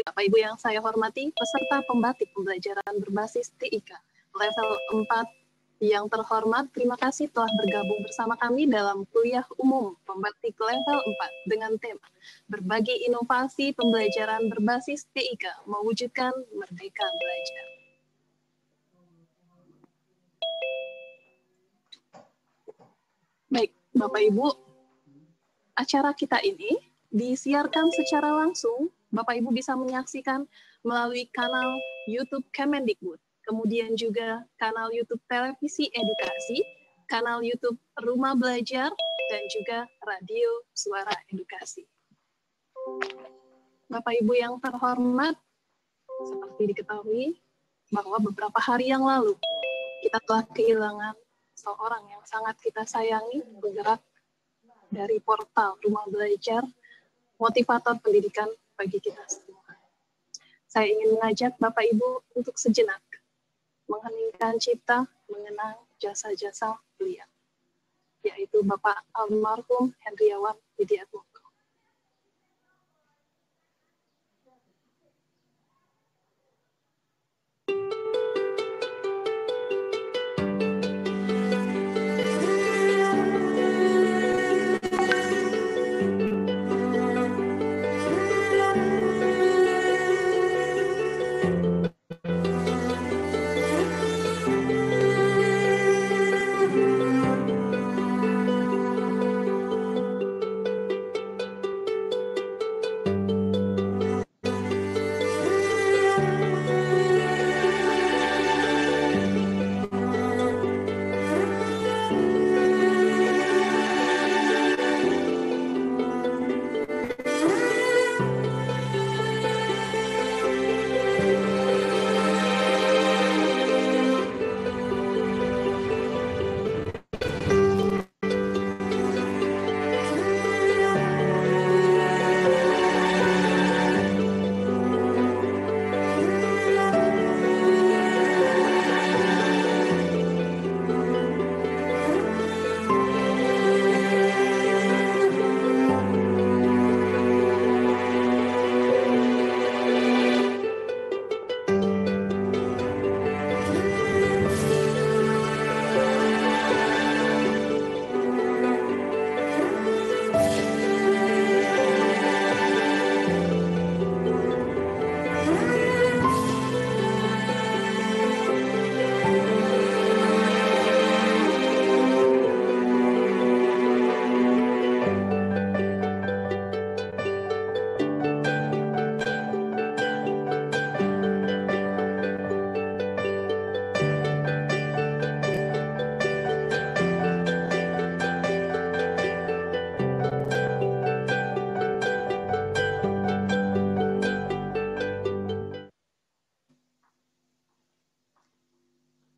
Bapak Ibu yang saya hormati, peserta pembatik pembelajaran berbasis TIK level 4 yang terhormat, terima kasih telah bergabung bersama kami dalam kuliah umum pembatik level 4 dengan tema Berbagi Inovasi Pembelajaran Berbasis TIK Mewujudkan Merdeka Belajar. Baik, Bapak Ibu, acara kita ini disiarkan secara langsung. Bapak Ibu bisa menyaksikan melalui kanal YouTube Kemendikbud, kemudian juga kanal YouTube Televisi Edukasi, kanal YouTube Rumah Belajar, dan juga Radio Suara Edukasi. Bapak Ibu yang terhormat, seperti diketahui bahwa beberapa hari yang lalu kita telah kehilangan seorang yang sangat kita sayangi, bergerak dari portal Rumah Belajar, motivator pendidikan bagi kita semua. Saya ingin mengajak Bapak Ibu untuk sejenak mengheningkan cipta mengenang jasa-jasa beliau, yaitu Bapak almarhum Hendriawan Widiatmoko.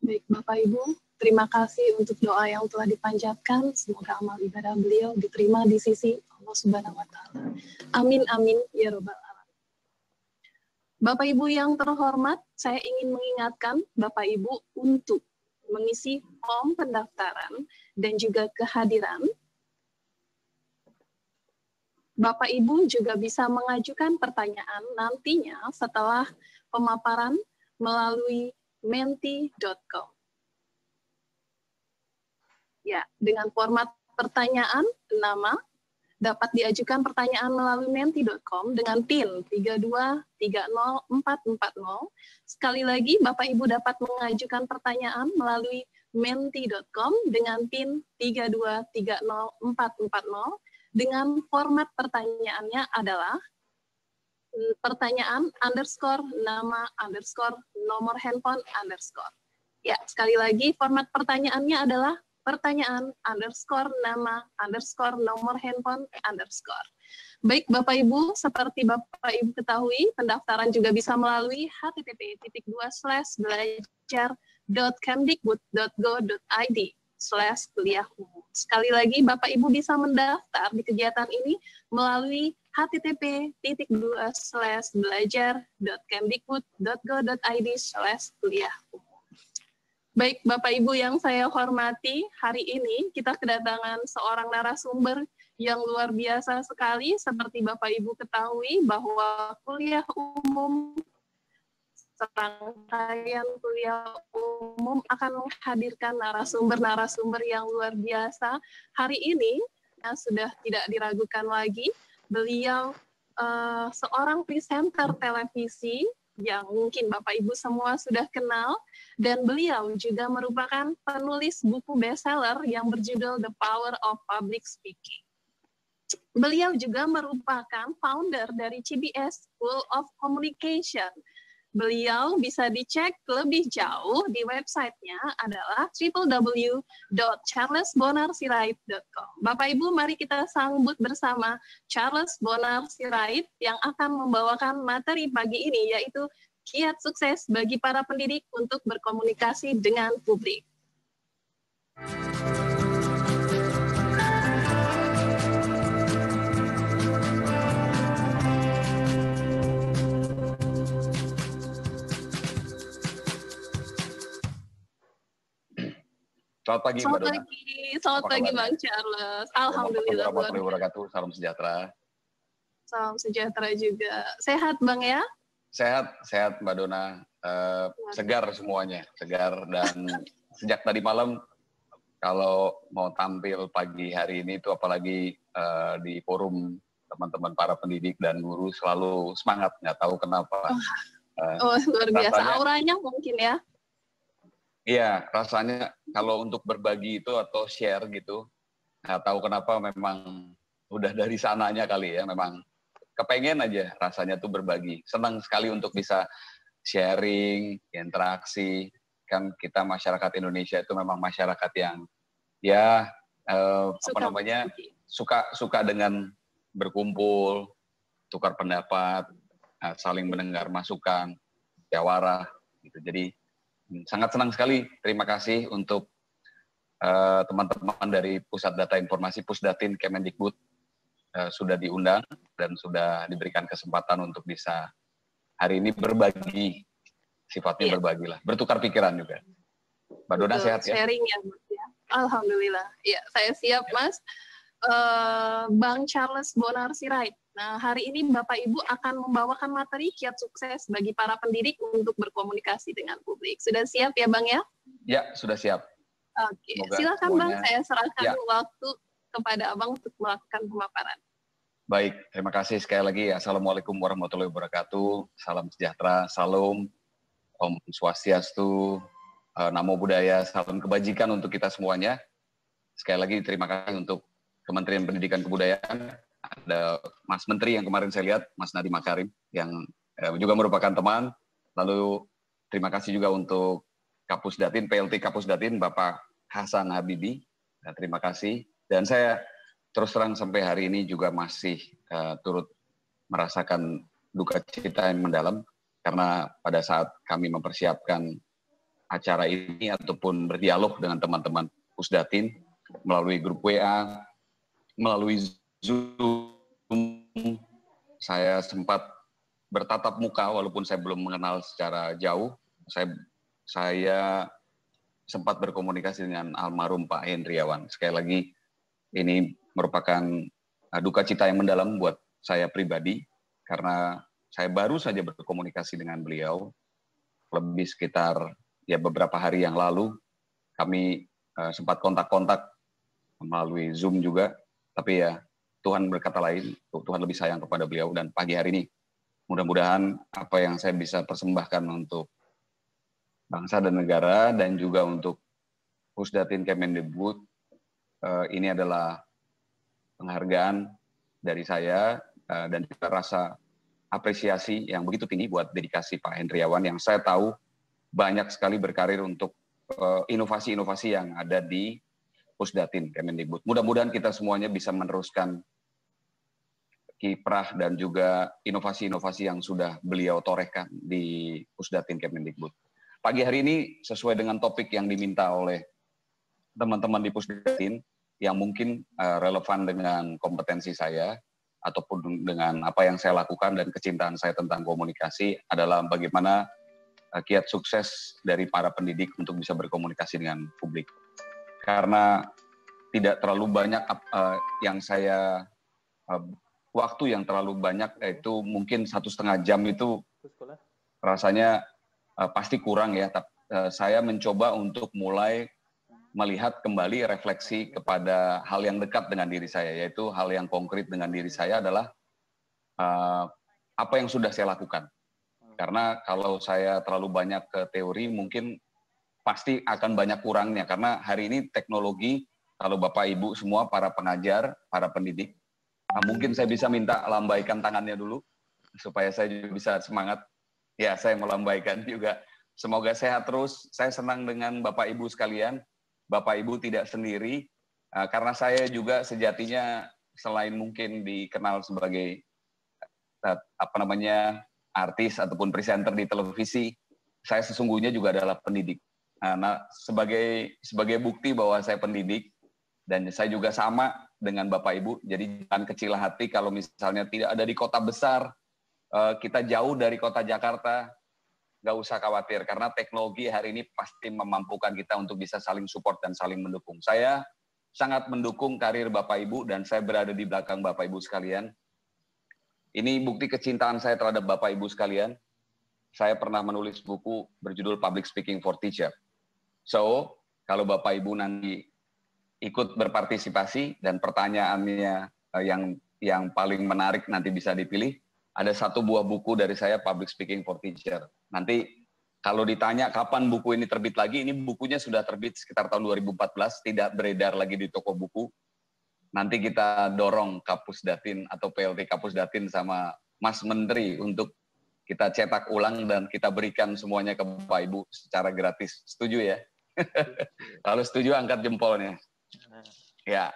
Baik, Bapak Ibu, terima kasih untuk doa yang telah dipanjatkan. Semoga amal ibadah beliau diterima di sisi Allah Subhanahu wa Ta'ala. Amin, amin, ya Rabbal Alamin. Bapak Ibu yang terhormat, saya ingin mengingatkan Bapak Ibu untuk mengisi form pendaftaran dan juga kehadiran. Bapak Ibu juga bisa mengajukan pertanyaan nantinya setelah pemaparan melalui menti.com. Ya, dengan format pertanyaan, nama, dapat diajukan pertanyaan melalui menti.com dengan PIN 3230440. Sekali lagi, Bapak Ibu dapat mengajukan pertanyaan melalui menti.com dengan PIN 3230440 dengan format pertanyaannya adalah pertanyaan underscore nama underscore nomor handphone underscore. Ya, sekali lagi format pertanyaannya adalah pertanyaan underscore nama underscore nomor handphone underscore. Baik Bapak Ibu, seperti Bapak Ibu ketahui, pendaftaran juga bisa melalui http://belajar.kemdikbud.go.id/kuliah umum. Sekali lagi Bapak Ibu bisa mendaftar di kegiatan ini melalui http://belajar.kemdikbud.go.id/kuliah umum. Baik Bapak Ibu yang saya hormati, hari ini kita kedatangan seorang narasumber yang luar biasa sekali. Seperti Bapak Ibu ketahui bahwa kuliah umum, serangkaian kuliah umum akan menghadirkan narasumber-narasumber yang luar biasa. Hari ini sudah tidak diragukan lagi, beliau seorang presenter televisi yang mungkin Bapak Ibu semua sudah kenal, dan beliau juga merupakan penulis buku bestseller yang berjudul The Power of Public Speaking. Beliau juga merupakan founder dari CBS School of Communication. Beliau bisa dicek lebih jauh di websitenya adalah www.charlesbonar.sirait.com. Bapak Ibu, mari kita sambut bersama Charles Bonar Sirait yang akan membawakan materi pagi ini, yaitu kiat sukses bagi para pendidik untuk berkomunikasi dengan publik. Selamat pagi, Mbak Dona. Selamat pagi, Bang Charles. Alhamdulillah. Warahmatullahi wabarakatuh. Salam sejahtera. Salam sejahtera juga. Sehat, Bang ya? Sehat, Mbak Dona. Segar semuanya, segar. Dan sejak tadi malam, kalau mau tampil pagi hari ini itu apalagi di forum teman-teman para pendidik dan guru selalu semangat, nggak tahu kenapa. Luar biasa. Auranya mungkin ya? Iya, rasanya kalau untuk berbagi itu atau share gitu, nggak tahu kenapa memang udah dari sananya kali ya, memang kepengen aja rasanya tuh berbagi. Senang sekali untuk bisa sharing, interaksi. Kan kita masyarakat Indonesia itu memang masyarakat yang ya suka dengan berkumpul, tukar pendapat, saling mendengar masukan, musyawarah gitu. Jadi sangat senang sekali. Terima kasih untuk teman-teman dari Pusat Data Informasi Pusdatin Kemendikbud sudah diundang dan sudah diberikan kesempatan untuk bisa hari ini berbagi, sifatnya berbagi lah, bertukar pikiran juga. Mbak Dona sehat ya? Sharing ya, Mas ya. Alhamdulillah. Ya, saya siap, Mas. Bang Charles Bonar Sirait. Nah, hari ini Bapak Ibu akan membawakan materi kiat sukses bagi para pendidik untuk berkomunikasi dengan publik. Sudah siap ya, Bang ya? Ya, sudah siap. Oke, silakan semuanya... Bang, saya serahkan waktu kepada Abang untuk melakukan pemaparan. Baik, terima kasih sekali lagi. Assalamualaikum warahmatullahi wabarakatuh. Salam sejahtera, salam, Om Swastiastu, Namo Buddhaya, salam kebajikan untuk kita semuanya. Sekali lagi terima kasih untuk Kementerian Pendidikan Kebudayaan, ada Mas Menteri yang kemarin saya lihat, Mas Nadiem Makarim, yang juga merupakan teman. Lalu terima kasih juga untuk Kapusdatin, PLT Kapusdatin, Bapak Hasan Habibi. Terima kasih. Dan saya terus terang sampai hari ini juga masih turut merasakan duka cita yang mendalam, karena pada saat kami mempersiapkan acara ini ataupun berdialog dengan teman-teman Pusdatin melalui grup WA, melalui Zoom, saya sempat bertatap muka walaupun saya belum mengenal secara jauh. Saya sempat berkomunikasi dengan almarhum Pak Hendriawan. Sekali lagi, ini merupakan duka cita yang mendalam buat saya pribadi, karena saya baru saja berkomunikasi dengan beliau, lebih sekitar beberapa hari yang lalu. Kami sempat kontak-kontak melalui Zoom juga, tapi ya Tuhan berkata lain, Tuhan lebih sayang kepada beliau, dan pagi hari ini mudah-mudahan apa yang saya bisa persembahkan untuk bangsa dan negara dan juga untuk Pusdatin Kemendikbud, ini adalah penghargaan dari saya dan juga rasa apresiasi yang begitu tinggi buat dedikasi Pak Hendriawan yang saya tahu banyak sekali berkarir untuk inovasi-inovasi yang ada di Pusdatin Kemendikbud. Mudah-mudahan kita semuanya bisa meneruskan kiprah dan juga inovasi-inovasi yang sudah beliau torehkan di Pusdatin Kemendikbud. Pagi hari ini sesuai dengan topik yang diminta oleh teman-teman di Pusdatin yang mungkin relevan dengan kompetensi saya ataupun dengan apa yang saya lakukan dan kecintaan saya tentang komunikasi adalah bagaimana kiat sukses dari para pendidik untuk bisa berkomunikasi dengan publik. Karena tidak terlalu banyak yang saya waktu yang terlalu banyak, yaitu mungkin 1,5 jam itu rasanya pasti kurang ya. Saya mencoba untuk mulai melihat kembali refleksi kepada hal yang dekat dengan diri saya, yaitu hal yang konkret dengan diri saya adalah apa yang sudah saya lakukan. Karena kalau saya terlalu banyak ke teori, mungkin pasti akan banyak kurangnya. Karena hari ini teknologi, kalau Bapak Ibu semua, para pengajar, para pendidik, mungkin saya bisa minta lambaikan tangannya dulu, supaya saya juga bisa semangat. Ya, saya melambaikan juga. Semoga sehat terus. Saya senang dengan Bapak Ibu sekalian. Bapak Ibu tidak sendiri, karena saya juga sejatinya selain mungkin dikenal sebagai artis ataupun presenter di televisi, saya sesungguhnya juga adalah pendidik. Nah, sebagai bukti bahwa saya pendidik dan saya juga sama dengan Bapak Ibu, jadi jangan kecil hati kalau misalnya tidak ada di kota besar, kita jauh dari kota Jakarta, nggak usah khawatir, karena teknologi hari ini pasti memampukan kita untuk bisa saling support dan saling mendukung. Saya sangat mendukung karir Bapak Ibu dan saya berada di belakang Bapak Ibu sekalian. Ini bukti kecintaan saya terhadap Bapak Ibu sekalian. Saya pernah menulis buku berjudul Public Speaking for Teacher. So, kalau Bapak Ibu nanti ikut berpartisipasi dan pertanyaannya yang paling menarik nanti bisa dipilih, ada satu buah buku dari saya, Public Speaking for Teacher. Nanti kalau ditanya kapan buku ini terbit lagi, ini bukunya sudah terbit sekitar tahun 2014, tidak beredar lagi di toko buku. Nanti kita dorong Kapus Datin atau PLT Kapus Datin sama Mas Menteri untuk kita cetak ulang dan kita berikan semuanya ke Bapak Ibu secara gratis. Setuju ya? Kalau setuju angkat jempolnya. Ya,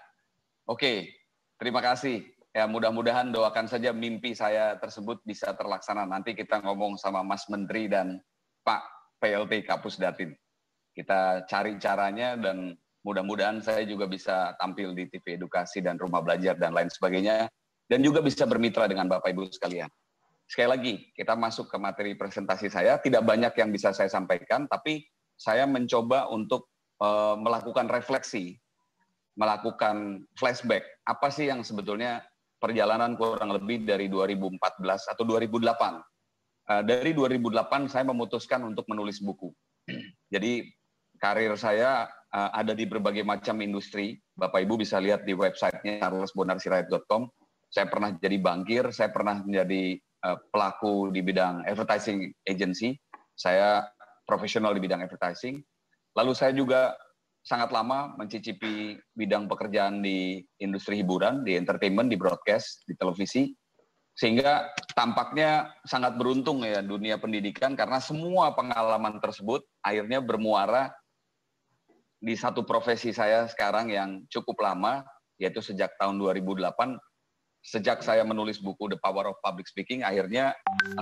oke. Terima kasih. Ya, mudah-mudahan doakan saja mimpi saya tersebut bisa terlaksana. Nanti kita ngomong sama Mas Menteri dan Pak PLT Kapus Datin. Kita cari caranya dan mudah-mudahan saya juga bisa tampil di TV Edukasi dan Rumah Belajar dan lain sebagainya. Dan juga bisa bermitra dengan Bapak Ibu sekalian. Sekali lagi, kita masuk ke materi presentasi saya. Tidak banyak yang bisa saya sampaikan, tapi saya mencoba untuk melakukan refleksi, melakukan flashback. Apa sih yang sebetulnya perjalanan kurang lebih dari 2014 atau 2008. Dari 2008 saya memutuskan untuk menulis buku. Jadi karir saya ada di berbagai macam industri. Bapak Ibu bisa lihat di websitenya charlesbonarsirait.com. Saya pernah jadi bankir, saya pernah menjadi pelaku di bidang advertising agency. Saya profesional di bidang advertising. Lalu saya juga sangat lama mencicipi bidang pekerjaan di industri hiburan, di entertainment, di broadcast, di televisi. Sehingga tampaknya sangat beruntung ya dunia pendidikan karena semua pengalaman tersebut akhirnya bermuara di satu profesi saya sekarang yang cukup lama, yaitu sejak tahun 2008. Sejak saya menulis buku The Power of Public Speaking, akhirnya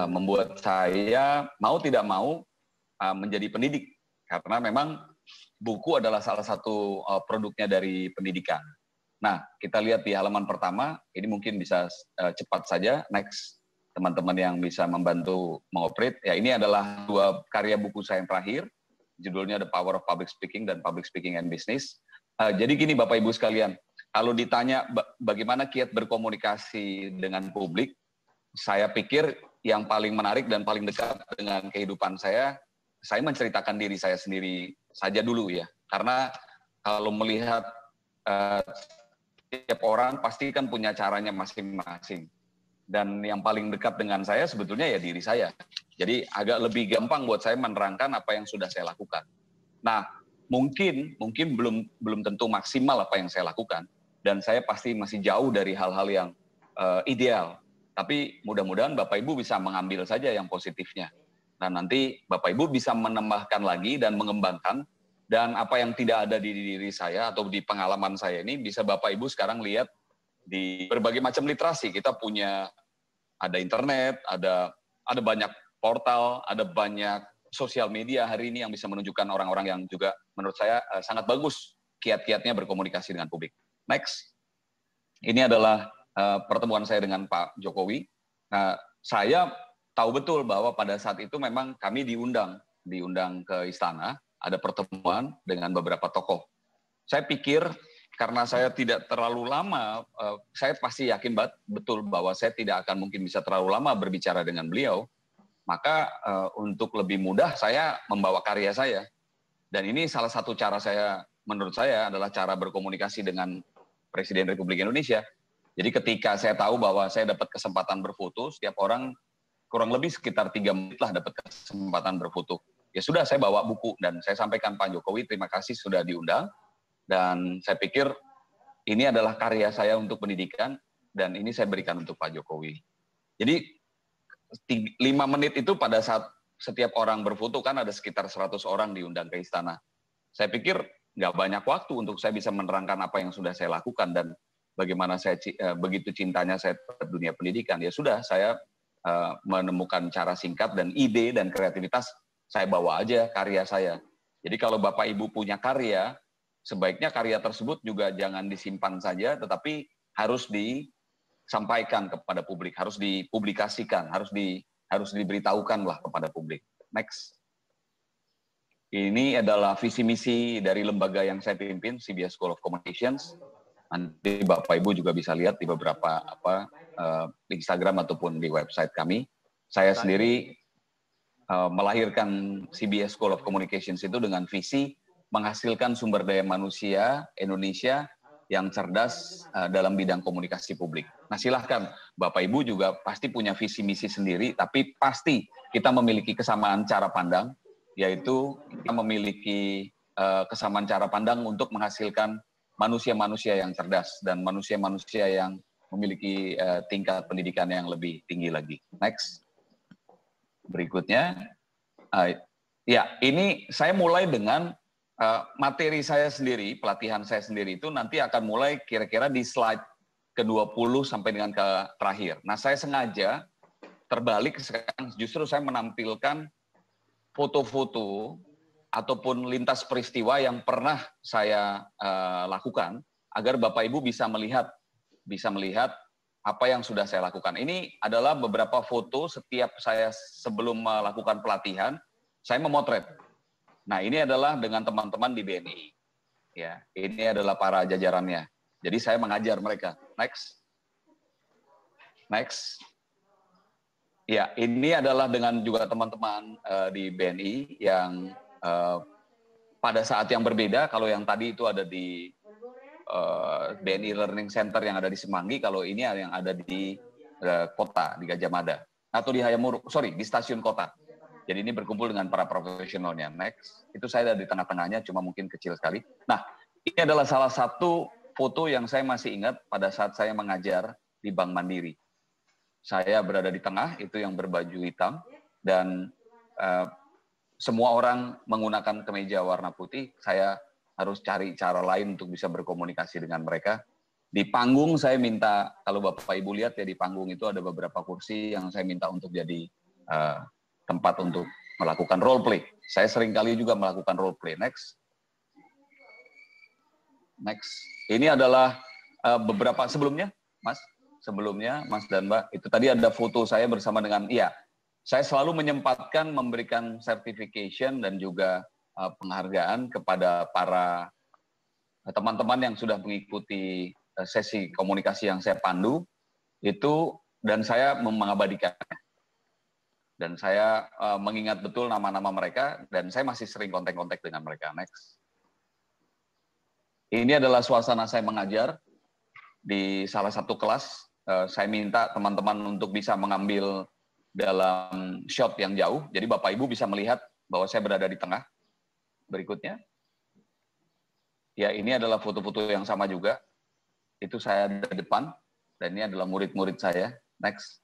membuat saya mau tidak mau menjadi pendidik. Karena memang buku adalah salah satu produknya dari pendidikan. Nah, kita lihat di halaman pertama, ini mungkin bisa cepat saja, next, teman-teman yang bisa membantu mengoperate. Ya, ini adalah dua karya buku saya yang terakhir, judulnya The Power of Public Speaking dan Public Speaking and Business. Jadi gini Bapak Ibu sekalian, kalau ditanya bagaimana kiat berkomunikasi dengan publik, saya pikir yang paling menarik dan paling dekat dengan kehidupan saya menceritakan diri saya sendiri saja dulu ya. Karena kalau melihat setiap orang pasti kan punya caranya masing-masing. Dan yang paling dekat dengan saya sebetulnya ya diri saya. Jadi agak lebih gampang buat saya menerangkan apa yang sudah saya lakukan. Nah, mungkin belum tentu maksimal apa yang saya lakukan. Dan saya pasti masih jauh dari hal-hal yang ideal. Tapi mudah-mudahan Bapak Ibu bisa mengambil saja yang positifnya. Nah, nanti Bapak Ibu bisa menambahkan lagi dan mengembangkan, dan apa yang tidak ada di diri saya atau di pengalaman saya ini bisa Bapak Ibu sekarang lihat di berbagai macam literasi. Kita punya, ada internet, ada banyak portal, ada banyak sosial media hari ini yang bisa menunjukkan orang-orang yang juga menurut saya sangat bagus kiat-kiatnya berkomunikasi dengan publik. Next, ini adalah pertemuan saya dengan Pak Jokowi. Nah, saya tahu betul bahwa pada saat itu memang kami diundang ke istana, ada pertemuan dengan beberapa tokoh. Saya pikir karena saya tidak terlalu lama, saya pasti yakin betul bahwa saya tidak akan mungkin bisa terlalu lama berbicara dengan beliau. Maka untuk lebih mudah saya membawa karya saya. Dan ini salah satu cara saya, menurut saya adalah cara berkomunikasi dengan Presiden Republik Indonesia. Jadi ketika saya tahu bahwa saya dapat kesempatan berfoto, setiap orang kurang lebih sekitar 3 menit lah dapat kesempatan berfoto. Ya sudah, saya bawa buku dan saya sampaikan Pak Jokowi, terima kasih sudah diundang. Dan saya pikir ini adalah karya saya untuk pendidikan dan ini saya berikan untuk Pak Jokowi. Jadi 5 menit itu pada saat setiap orang berfoto kan ada sekitar 100 orang diundang ke istana. Saya pikir nggak banyak waktu untuk saya bisa menerangkan apa yang sudah saya lakukan dan bagaimana saya begitu cintanya saya terhadap dunia pendidikan. Ya sudah, saya menemukan cara singkat dan ide dan kreativitas, saya bawa aja karya saya. Jadi kalau Bapak Ibu punya karya, sebaiknya karya tersebut juga jangan disimpan saja, tetapi harus disampaikan kepada publik, harus dipublikasikan, harus diberitahukan lah kepada publik. Next. Ini adalah visi misi dari lembaga yang saya pimpin, CBS School of Communications. Nanti Bapak Ibu juga bisa lihat di beberapa di Instagram ataupun di website kami. Saya sendiri melahirkan CBS School of Communications itu dengan visi menghasilkan sumber daya manusia Indonesia yang cerdas dalam bidang komunikasi publik. Nah silahkan, Bapak Ibu juga pasti punya visi misi sendiri, tapi pasti kita memiliki kesamaan cara pandang, yaitu kita memiliki kesamaan cara pandang untuk menghasilkan manusia-manusia yang cerdas dan manusia-manusia yang memiliki tingkat pendidikan yang lebih tinggi lagi. Next. Berikutnya. Ya, ini saya mulai dengan materi saya sendiri, pelatihan saya sendiri itu nanti akan mulai kira-kira di slide ke-20 sampai dengan ke terakhir. Nah, saya sengaja terbalik sekarang, justru saya menampilkan foto-foto ataupun lintas peristiwa yang pernah saya lakukan agar Bapak Ibu bisa melihat apa yang sudah saya lakukan. Ini adalah beberapa foto setiap saya sebelum melakukan pelatihan, saya memotret. Nah, ini adalah dengan teman-teman di BNI. Ya, ini adalah para jajarannya. Jadi saya mengajar mereka. Next. Next. Ya, ini adalah dengan juga teman-teman di BNI yang pada saat yang berbeda. Kalau yang tadi itu ada di BNI Learning Center yang ada di Semanggi, kalau ini yang ada di kota, di Gajah Mada. Atau di Hayamuruk, di stasiun kota. Jadi ini berkumpul dengan para profesionalnya. Next, itu saya ada di tengah-tengahnya, cuma mungkin kecil sekali. Nah, ini adalah salah satu foto yang saya masih ingat pada saat saya mengajar di Bank Mandiri. Saya berada di tengah, itu yang berbaju hitam, dan semua orang menggunakan kemeja warna putih. Saya harus cari cara lain untuk bisa berkomunikasi dengan mereka. Di panggung saya minta, kalau Bapak Ibu lihat ya di panggung itu ada beberapa kursi yang saya minta untuk jadi tempat untuk melakukan role play. Saya sering kali juga melakukan role play. Next. Next. Ini adalah beberapa sebelumnya, Mas. Sebelumnya, Mas dan Mbak. Itu tadi ada foto saya bersama dengan, saya selalu menyempatkan memberikan certification dan juga penghargaan kepada para teman-teman yang sudah mengikuti sesi komunikasi yang saya pandu, itu, dan saya mengabadikannya. Dan saya mengingat betul nama-nama mereka, dan saya masih sering kontak-kontak dengan mereka. Next. Ini adalah suasana saya mengajar di salah satu kelas. Saya minta teman-teman untuk bisa mengambil dalam shot yang jauh. Jadi Bapak Ibu bisa melihat bahwa saya berada di tengah. Berikutnya. Ya, ini adalah foto-foto yang sama juga. Itu saya di depan, dan ini adalah murid-murid saya. Next.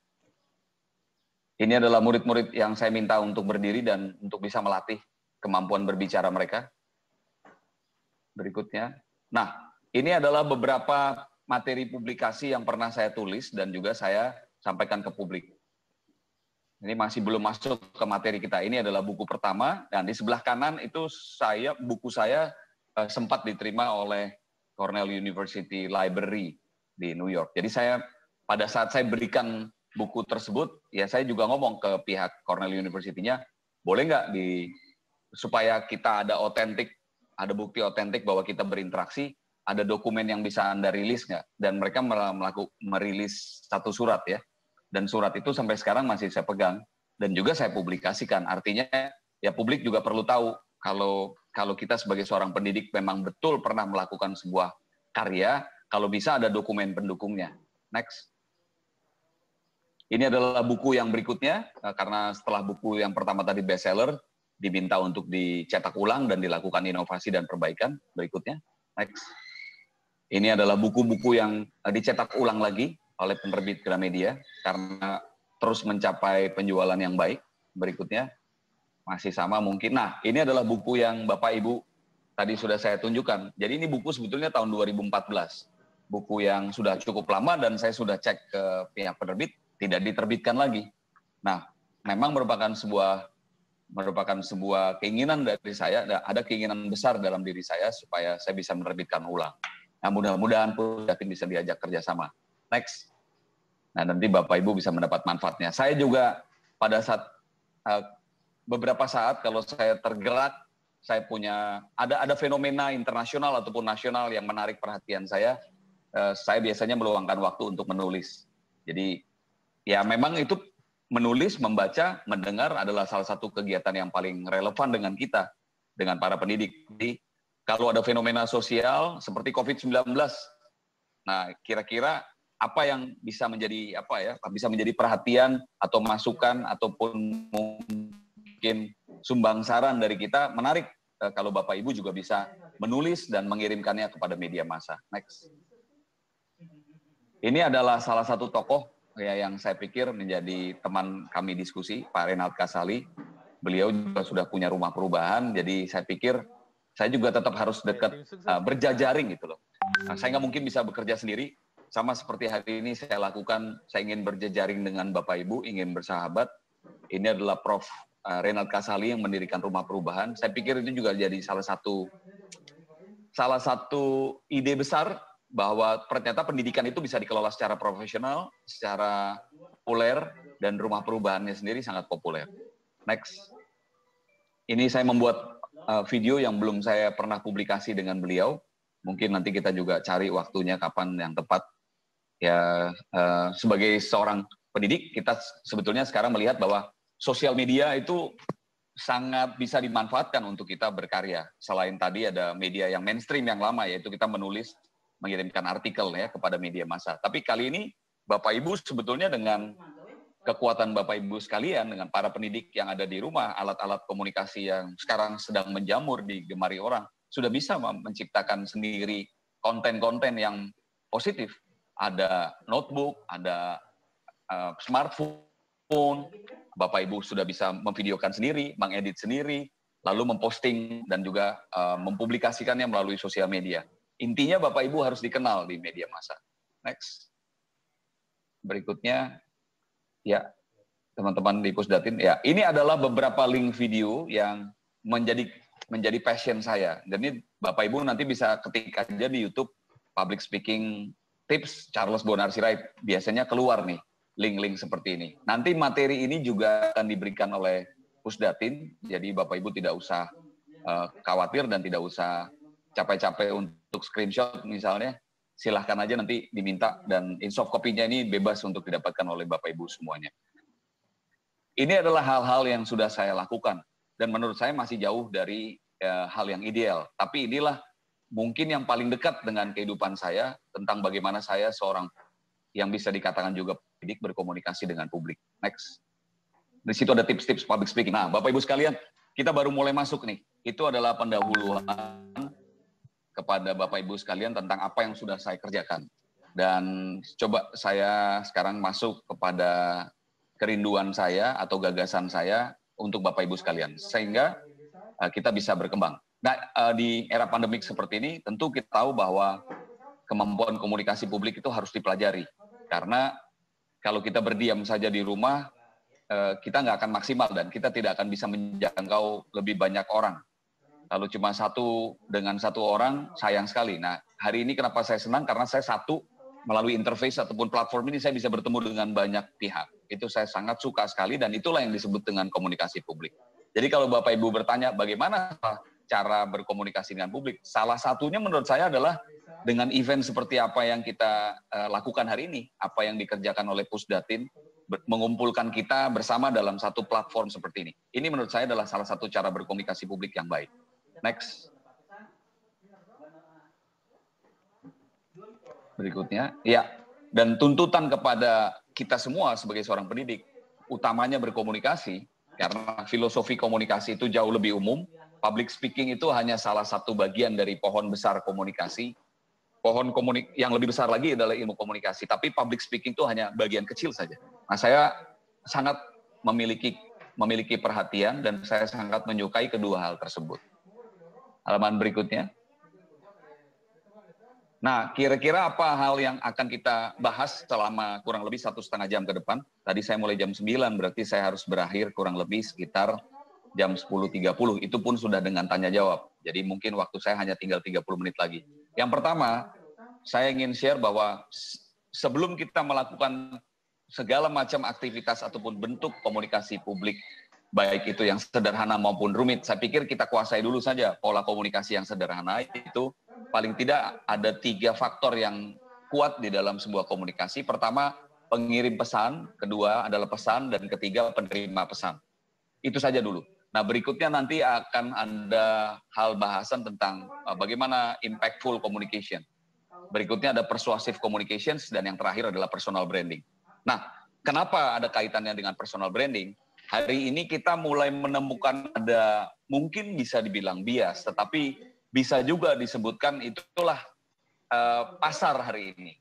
Ini adalah murid-murid yang saya minta untuk berdiri dan untuk bisa melatih kemampuan berbicara mereka. Berikutnya. Nah, ini adalah beberapa materi publikasi yang pernah saya tulis dan juga saya sampaikan ke publik. Ini masih belum masuk ke materi kita. Ini adalah buku pertama, dan di sebelah kanan itu buku saya sempat diterima oleh Cornell University Library di New York. Jadi pada saat saya berikan buku tersebut, ya saya juga ngomong ke pihak Cornell University-nya, boleh nggak supaya kita ada bukti otentik bahwa kita berinteraksi, ada dokumen yang bisa Anda rilis nggak? Dan mereka merilis satu surat ya. Dan surat itu sampai sekarang masih saya pegang dan juga saya publikasikan. Artinya ya publik juga perlu tahu kalau kita sebagai seorang pendidik memang betul pernah melakukan sebuah karya, kalau bisa ada dokumen pendukungnya. Next. Ini adalah buku yang berikutnya, karena setelah buku yang pertama tadi bestseller, diminta untuk dicetak ulang dan dilakukan inovasi dan perbaikan. Berikutnya, next. Ini adalah buku-buku yang dicetak ulang lagi oleh penerbit Gramedia, karena terus mencapai penjualan yang baik. Berikutnya, masih sama mungkin. Nah, ini adalah buku yang Bapak Ibu tadi sudah saya tunjukkan. Jadi ini buku sebetulnya tahun 2014. Buku yang sudah cukup lama dan saya sudah cek ke pihak penerbit, tidak diterbitkan lagi. Nah, memang merupakan sebuah keinginan dari saya, ada keinginan besar dalam diri saya supaya saya bisa menerbitkan ulang. Nah, mudah-mudahan Pusdatin bisa diajak kerjasama. Next. Nah, nanti Bapak Ibu bisa mendapat manfaatnya. Saya juga pada saat beberapa saat kalau saya tergerak, saya punya ada fenomena internasional ataupun nasional yang menarik perhatian saya biasanya meluangkan waktu untuk menulis. Jadi ya memang itu menulis, membaca, mendengar adalah salah satu kegiatan yang paling relevan dengan kita, dengan para pendidik. Jadi kalau ada fenomena sosial seperti COVID-19, nah kira-kira apa yang bisa menjadi bisa menjadi perhatian atau masukan ataupun mungkin sumbang saran dari kita, menarik kalau Bapak Ibu juga bisa menulis dan mengirimkannya kepada media massa. Next. Ini adalah salah satu tokoh ya yang saya pikir menjadi teman kami diskusi, Pak Renald Kasali. Beliau juga sudah punya rumah perubahan, jadi saya pikir saya juga tetap harus dekat, berjajaring gitu loh. Nah, saya nggak mungkin bisa bekerja sendiri, sama seperti hari ini saya lakukan, saya ingin berjejaring dengan Bapak Ibu, ingin bersahabat. Ini adalah Prof. Renald Kasali yang mendirikan rumah perubahan. Saya pikir itu juga jadi salah satu ide besar bahwa ternyata pendidikan itu bisa dikelola secara profesional, secara populer, dan rumah perubahannya sendiri sangat populer. Next. Ini saya membuat video yang belum saya pernah publikasi dengan beliau. Mungkin nanti kita juga cari waktunya kapan yang tepat. Ya, sebagai seorang pendidik, kita sebetulnya sekarang melihat bahwa sosial media itu sangat bisa dimanfaatkan untuk kita berkarya. Selain tadi ada media yang mainstream yang lama, yaitu kita menulis, mengirimkan artikel ya kepada media massa. Tapi kali ini Bapak Ibu sebetulnya dengan kekuatan Bapak Ibu sekalian, dengan para pendidik yang ada di rumah, alat-alat komunikasi yang sekarang sedang menjamur digemari orang, sudah bisa menciptakan sendiri konten-konten yang positif. Ada notebook, ada smartphone, Bapak Ibu sudah bisa memvideokan sendiri, mengedit sendiri, lalu memposting dan juga mempublikasikannya melalui sosial media. Intinya Bapak Ibu harus dikenal di media massa. Next. Berikutnya, ya teman-teman di Pusdatin, ya ini adalah beberapa link video yang menjadi passion saya. Dan ini Bapak Ibu nanti bisa ketik aja di YouTube, public speaking tips Charles Bonar Sirait. Biasanya keluar nih link-link seperti ini. Nanti materi ini juga akan diberikan oleh Pusdatin, jadi Bapak Ibu tidak usah khawatir dan tidak usah capek-capek untuk screenshot misalnya. Silahkan aja nanti diminta, dan insoft copy-nya ini bebas untuk didapatkan oleh Bapak Ibu semuanya. Ini adalah hal-hal yang sudah saya lakukan, dan menurut saya masih jauh dari hal yang ideal. Tapi inilah mungkin yang paling dekat dengan kehidupan saya, tentang bagaimana saya seorang yang bisa dikatakan juga pendidik berkomunikasi dengan publik. Next. Di situ ada tips-tips public speaking. Nah, Bapak Ibu sekalian, kita baru mulai masuk nih. Itu adalah pendahuluan kepada Bapak Ibu sekalian tentang apa yang sudah saya kerjakan. Dan coba saya sekarang masuk kepada kerinduan saya atau gagasan saya untuk Bapak Ibu sekalian, sehingga kita bisa berkembang. Nah, di era pandemik seperti ini, tentu kita tahu bahwa kemampuan komunikasi publik itu harus dipelajari. Karena kalau kita berdiam saja di rumah, kita nggak akan maksimal dan kita tidak akan bisa menjangkau lebih banyak orang. Kalau cuma dengan satu orang, sayang sekali. Nah, hari ini kenapa saya senang? Karena saya melalui interface ataupun platform ini, saya bisa bertemu dengan banyak pihak. Itu saya sangat suka sekali, dan itulah yang disebut dengan komunikasi publik. Jadi kalau Bapak Ibu bertanya, bagaimana cara berkomunikasi dengan publik? Salah satunya menurut saya adalah dengan event seperti apa yang kita lakukan hari ini, apa yang dikerjakan oleh Pusdatin, mengumpulkan kita bersama dalam satu platform seperti ini. Ini menurut saya adalah salah satu cara berkomunikasi publik yang baik. Next. Berikutnya, ya. Dan tuntutan kepada kita semua sebagai seorang pendidik, utamanya berkomunikasi, karena filosofi komunikasi itu jauh lebih umum. Public speaking itu hanya salah satu bagian dari pohon besar komunikasi. Yang lebih besar lagi adalah ilmu komunikasi, tapi public speaking itu hanya bagian kecil saja. Nah, saya sangat memiliki perhatian dan saya sangat menyukai kedua hal tersebut. Halaman berikutnya. Nah, kira-kira apa hal yang akan kita bahas selama kurang lebih 1,5 jam ke depan? Tadi saya mulai jam 9, berarti saya harus berakhir kurang lebih sekitar jam 10.30. Itu pun sudah dengan tanya jawab. Jadi mungkin waktu saya hanya tinggal 30 menit lagi. Yang pertama, saya ingin share bahwa sebelum kita melakukan segala macam aktivitas ataupun bentuk komunikasi publik, baik itu yang sederhana maupun rumit, saya pikir kita kuasai dulu saja pola komunikasi yang sederhana. Itu paling tidak ada 3 faktor yang kuat di dalam sebuah komunikasi. Pertama, pengirim pesan, kedua adalah pesan, dan ketiga penerima pesan. Itu saja dulu. Nah, berikutnya nanti akan ada hal bahasan tentang bagaimana impactful communication. Berikutnya ada persuasive communications, dan yang terakhir adalah personal branding. Nah, kenapa ada kaitannya dengan personal branding? Hari ini kita mulai menemukan ada, mungkin bisa dibilang bias, tetapi bisa juga disebutkan itulah pasar hari ini.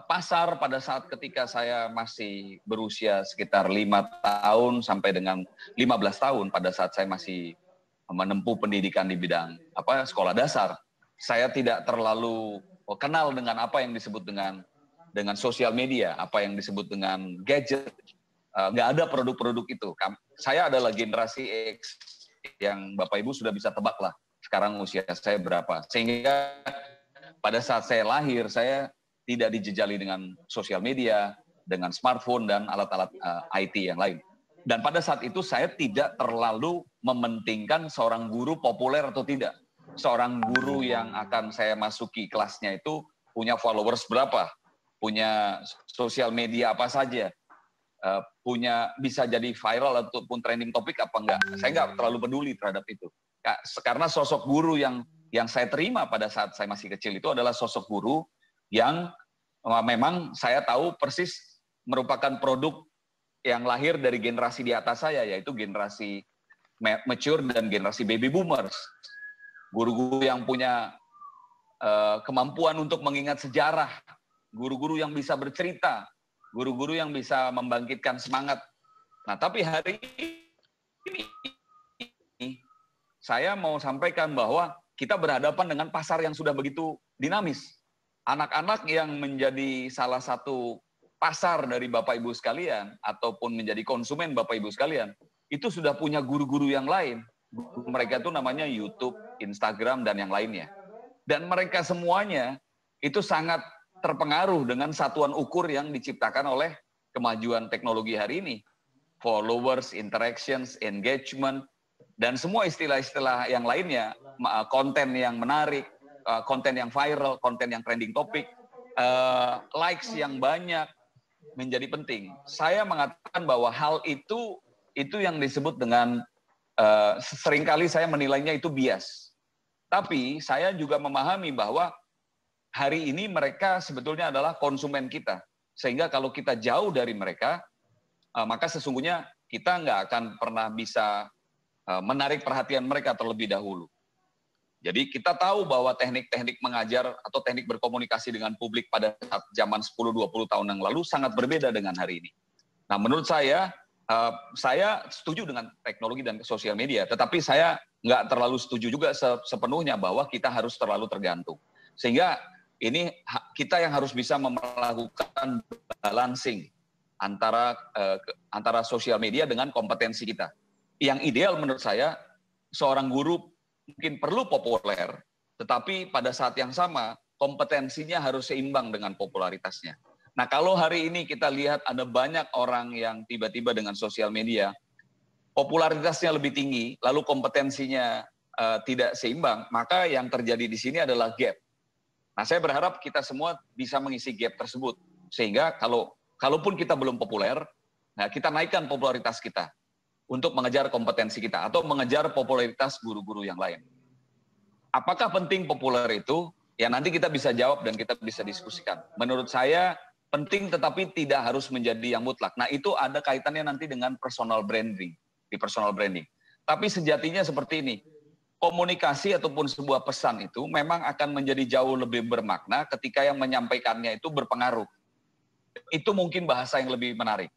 Pasar pada saat ketika saya masih berusia sekitar 5 tahun sampai dengan 15 tahun, pada saat saya masih menempuh pendidikan di bidang sekolah dasar, saya tidak terlalu kenal dengan apa yang disebut dengan sosial media, apa yang disebut dengan gadget. Nggak ada produk-produk itu. Saya adalah generasi X yang Bapak Ibu sudah bisa tebak lah sekarang usia saya berapa. Sehingga pada saat saya lahir, saya tidak dijejali dengan sosial media, dengan smartphone dan alat-alat IT yang lain. Dan pada saat itu saya tidak terlalu mementingkan seorang guru populer atau tidak. Seorang guru yang akan saya masuki kelasnya itu punya followers berapa, punya sosial media apa saja, punya bisa jadi viral ataupun trending topik apa enggak. Saya enggak terlalu peduli terhadap itu. Karena sosok guru yang saya terima pada saat saya masih kecil itu adalah sosok guru yang memang saya tahu persis merupakan produk yang lahir dari generasi di atas saya, yaitu generasi mature dan generasi baby boomers. Guru-guru yang punya kemampuan untuk mengingat sejarah, guru-guru yang bisa bercerita, guru-guru yang bisa membangkitkan semangat. Nah, tapi hari ini saya mau sampaikan bahwa kita berhadapan dengan pasar yang sudah begitu dinamis. Anak-anak yang menjadi salah satu pasar dari Bapak Ibu sekalian, ataupun menjadi konsumen Bapak Ibu sekalian, itu sudah punya guru-guru yang lain. Mereka itu namanya YouTube, Instagram, dan yang lainnya. Dan mereka semuanya itu sangat terpengaruh dengan satuan ukur yang diciptakan oleh kemajuan teknologi hari ini. Followers, interactions, engagement, dan semua istilah-istilah yang lainnya, konten yang menarik, konten yang viral, konten yang trending topik, likes yang banyak menjadi penting. Saya mengatakan bahwa hal itu yang disebut dengan, seringkali saya menilainya itu bias. Tapi saya juga memahami bahwa hari ini mereka sebetulnya adalah konsumen kita. Sehingga kalau kita jauh dari mereka, maka sesungguhnya kita nggak akan pernah bisa menarik perhatian mereka terlebih dahulu. Jadi kita tahu bahwa teknik-teknik mengajar atau teknik berkomunikasi dengan publik pada saat zaman 10-20 tahun yang lalu sangat berbeda dengan hari ini. Nah, menurut saya setuju dengan teknologi dan sosial media, tetapi saya nggak terlalu setuju juga sepenuhnya bahwa kita harus terlalu tergantung. Sehingga ini kita yang harus bisa melakukan balancing antara sosial media dengan kompetensi kita. Yang ideal menurut saya, seorang guru mungkin perlu populer, tetapi pada saat yang sama kompetensinya harus seimbang dengan popularitasnya. Nah, kalau hari ini kita lihat ada banyak orang yang tiba-tiba dengan sosial media, popularitasnya lebih tinggi, lalu kompetensinya tidak seimbang, maka yang terjadi di sini adalah gap. Nah, saya berharap kita semua bisa mengisi gap tersebut. Sehingga kalaupun kita belum populer, nah kita naikkan popularitas kita untuk mengejar kompetensi kita atau mengejar popularitas guru-guru yang lain. Apakah penting populer itu? Ya nanti kita bisa jawab dan kita bisa diskusikan. Menurut saya penting tetapi tidak harus menjadi yang mutlak. Nah itu ada kaitannya nanti dengan personal branding, di personal branding. Tapi sejatinya seperti ini, komunikasi ataupun sebuah pesan itu memang akan menjadi jauh lebih bermakna ketika yang menyampaikannya itu berpengaruh. Itu mungkin bahasa yang lebih menarik.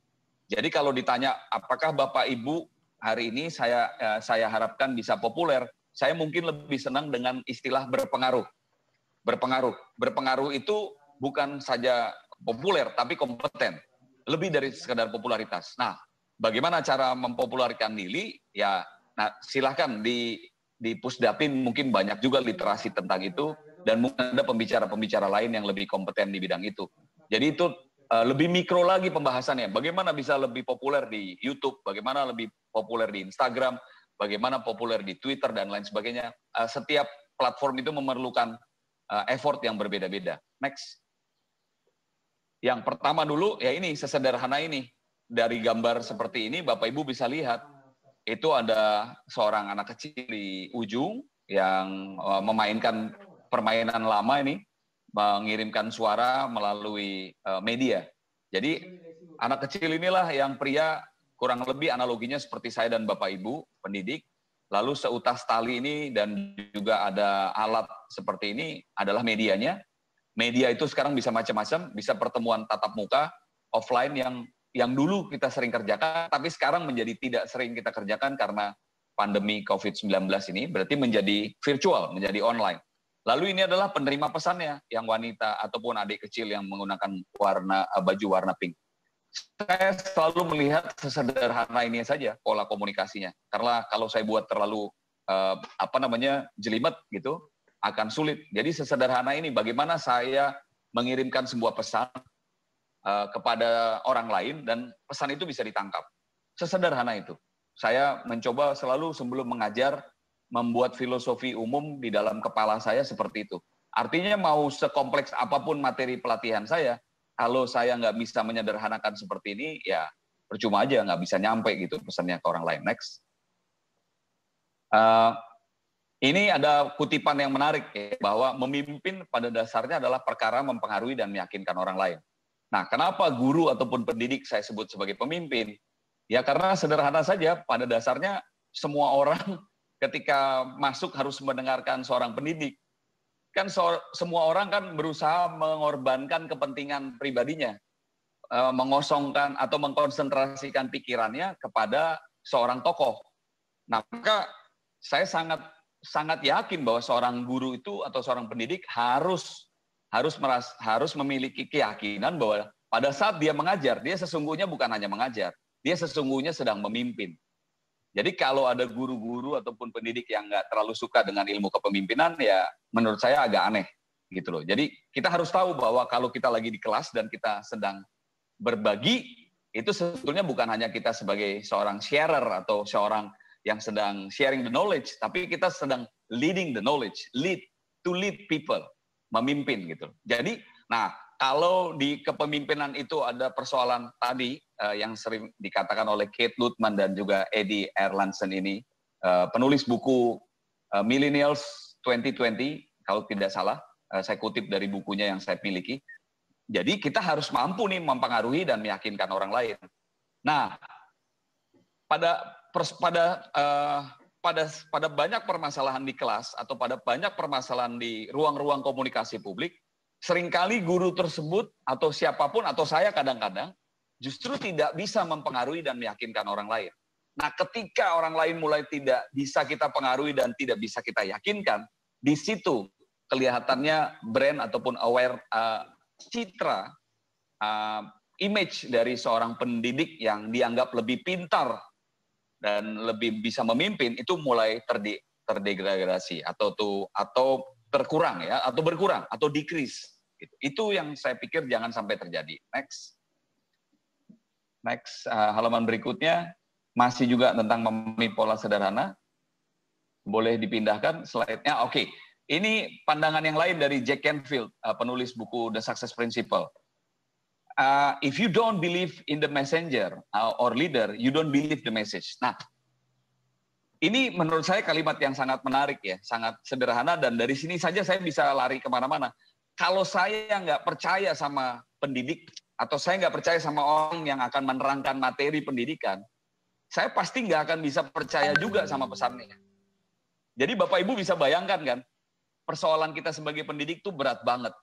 Jadi kalau ditanya apakah Bapak Ibu hari ini saya harapkan bisa populer, saya mungkin lebih senang dengan istilah berpengaruh. Berpengaruh itu bukan saja populer, tapi kompeten. Lebih dari sekedar popularitas. Nah, bagaimana cara mempopulerkan diri? Ya, nah silahkan di Pusdapin mungkin banyak juga literasi tentang itu, dan mungkin ada pembicara-pembicara lain yang lebih kompeten di bidang itu. Jadi itu lebih mikro lagi pembahasannya. Bagaimana bisa lebih populer di YouTube, bagaimana lebih populer di Instagram, bagaimana populer di Twitter, dan lain sebagainya. Setiap platform itu memerlukan effort yang berbeda-beda. Next. Yang pertama dulu, ya ini, sesederhana ini. Dari gambar seperti ini, Bapak Ibu bisa lihat, itu ada seorang anak kecil di ujung yang memainkan permainan lama ini, mengirimkan suara melalui media. Jadi, anak kecil inilah yang pria, kurang lebih analoginya seperti saya dan Bapak Ibu, pendidik. Lalu seutas tali ini dan juga ada alat seperti ini adalah medianya. Media itu sekarang bisa macam-macam, bisa pertemuan tatap muka, offline yang dulu kita sering kerjakan, tapi sekarang menjadi tidak sering kita kerjakan karena pandemi COVID-19 ini, berarti menjadi virtual, menjadi online. Lalu ini adalah penerima pesannya, yang wanita ataupun adik kecil yang menggunakan baju warna pink. Saya selalu melihat sesederhana ini saja pola komunikasinya. Karena kalau saya buat terlalu jelimet gitu, akan sulit. Jadi sesederhana ini bagaimana saya mengirimkan sebuah pesan kepada orang lain dan pesan itu bisa ditangkap. Sesederhana itu. Saya mencoba selalu sebelum mengajar membuat filosofi umum di dalam kepala saya seperti itu. Artinya mau sekompleks apapun materi pelatihan saya, kalau saya nggak bisa menyederhanakan seperti ini, ya percuma aja, nggak bisa nyampe gitu pesannya ke orang lain. Next. Ini ada kutipan yang menarik, ya, bahwa memimpin pada dasarnya adalah perkara mempengaruhi dan meyakinkan orang lain. Nah, kenapa guru ataupun pendidik saya sebut sebagai pemimpin? Ya karena sederhana saja, pada dasarnya semua orang ketika masuk harus mendengarkan seorang pendidik. Kan semua orang kan berusaha mengorbankan kepentingan pribadinya, mengosongkan atau mengkonsentrasikan pikirannya kepada seorang tokoh. Nah, maka saya sangat yakin bahwa seorang guru itu atau seorang pendidik harus memiliki keyakinan bahwa pada saat dia mengajar, dia sesungguhnya bukan hanya mengajar, dia sesungguhnya sedang memimpin. Jadi kalau ada guru-guru ataupun pendidik yang nggak terlalu suka dengan ilmu kepemimpinan, ya menurut saya agak aneh gitu loh. Jadi kita harus tahu bahwa kalau kita lagi di kelas dan kita sedang berbagi, itu sebetulnya bukan hanya kita sebagai seorang sharer atau seorang yang sedang sharing the knowledge, tapi kita sedang leading the knowledge, lead people, memimpin gitu. Jadi, nah kalau di kepemimpinan itu ada persoalan tadi yang sering dikatakan oleh Kate Lutman dan juga Eddie Erlandson ini, penulis buku Millennials 2020, kalau tidak salah, saya kutip dari bukunya yang saya miliki. Jadi kita harus mampu nih mempengaruhi dan meyakinkan orang lain. Nah, pada banyak permasalahan di kelas atau pada banyak permasalahan di ruang-ruang komunikasi publik, seringkali guru tersebut atau siapapun atau saya kadang-kadang justru tidak bisa mempengaruhi dan meyakinkan orang lain. Nah, ketika orang lain mulai tidak bisa kita pengaruhi dan tidak bisa kita yakinkan, di situ kelihatannya brand ataupun citra, image dari seorang pendidik yang dianggap lebih pintar dan lebih bisa memimpin itu mulai terdegradasi atau berkurang ya, atau berkurang atau decrease. Itu yang saya pikir jangan sampai terjadi. Next, halaman berikutnya masih juga tentang memahami pola sederhana. Boleh dipindahkan slide-nya. Oke. Ini pandangan yang lain dari Jack Canfield, penulis buku The Success Principle. If you don't believe in the messenger or leader, you don't believe the message. Nah, ini menurut saya kalimat yang sangat menarik ya, sangat sederhana, dan dari sini saja saya bisa lari kemana-mana. Kalau saya nggak percaya sama pendidik, atau saya nggak percaya sama orang yang akan menerangkan materi pendidikan, saya pasti nggak akan bisa percaya juga sama pesannya. Jadi Bapak Ibu bisa bayangkan kan, persoalan kita sebagai pendidik itu berat banget.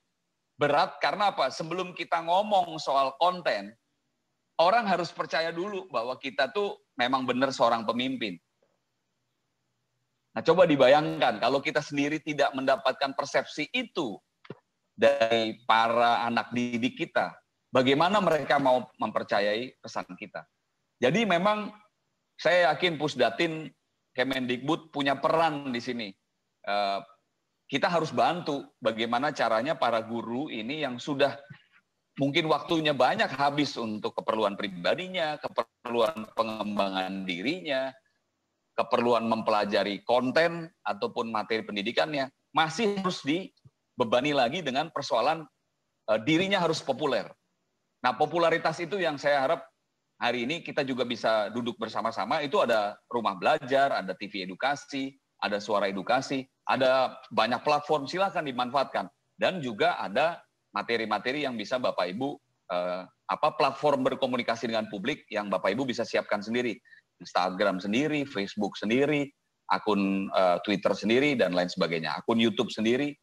Berat karena apa? Sebelum kita ngomong soal konten, orang harus percaya dulu bahwa kita tuh memang benar seorang pemimpin. Nah, coba dibayangkan kalau kita sendiri tidak mendapatkan persepsi itu dari para anak didik kita, bagaimana mereka mau mempercayai pesan kita. Jadi memang saya yakin Pusdatin, Kemendikbud punya peran di sini. Kita harus bantu bagaimana caranya para guru ini yang sudah mungkin waktunya banyak habis untuk keperluan pribadinya, keperluan pengembangan dirinya, keperluan mempelajari konten ataupun materi pendidikannya, masih harus dibebani lagi dengan persoalan dirinya harus populer. Nah, popularitas itu yang saya harap hari ini kita juga bisa duduk bersama-sama. Itu ada rumah belajar, ada TV edukasi, ada suara edukasi, ada banyak platform, silakan dimanfaatkan. Dan juga ada materi-materi yang bisa Bapak Ibu, platform berkomunikasi dengan publik yang Bapak Ibu bisa siapkan sendiri. Instagram sendiri, Facebook sendiri, akun Twitter sendiri, dan lain sebagainya. Akun YouTube sendiri.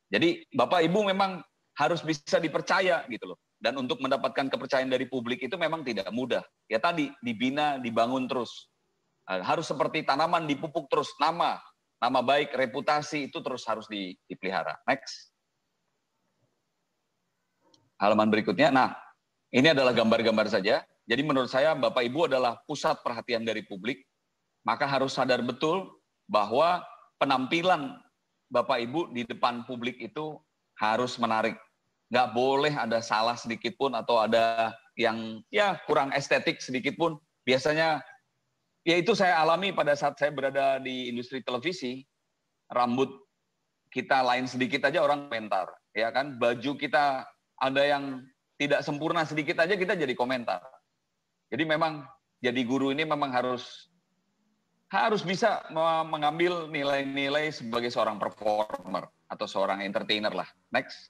Jadi Bapak Ibu memang harus bisa dipercaya gitu loh. Dan untuk mendapatkan kepercayaan dari publik itu memang tidak mudah. Ya tadi, dibina, dibangun terus. Harus seperti tanaman dipupuk terus, nama baik, reputasi itu terus harus dipelihara. Next. Halaman berikutnya. Nah, ini adalah gambar-gambar saja. Jadi menurut saya Bapak Ibu adalah pusat perhatian dari publik. Maka harus sadar betul bahwa penampilan Bapak Ibu di depan publik itu harus menarik. Nggak boleh ada salah sedikit pun atau ada yang ya kurang estetik sedikit pun. Biasanya ya itu saya alami pada saat saya berada di industri televisi, rambut kita lain sedikit aja orang komentar, ya kan? Baju kita ada yang tidak sempurna sedikit aja kita jadi komentar. Jadi memang jadi guru ini memang harus bisa mengambil nilai-nilai sebagai seorang performer atau seorang entertainer lah. Next.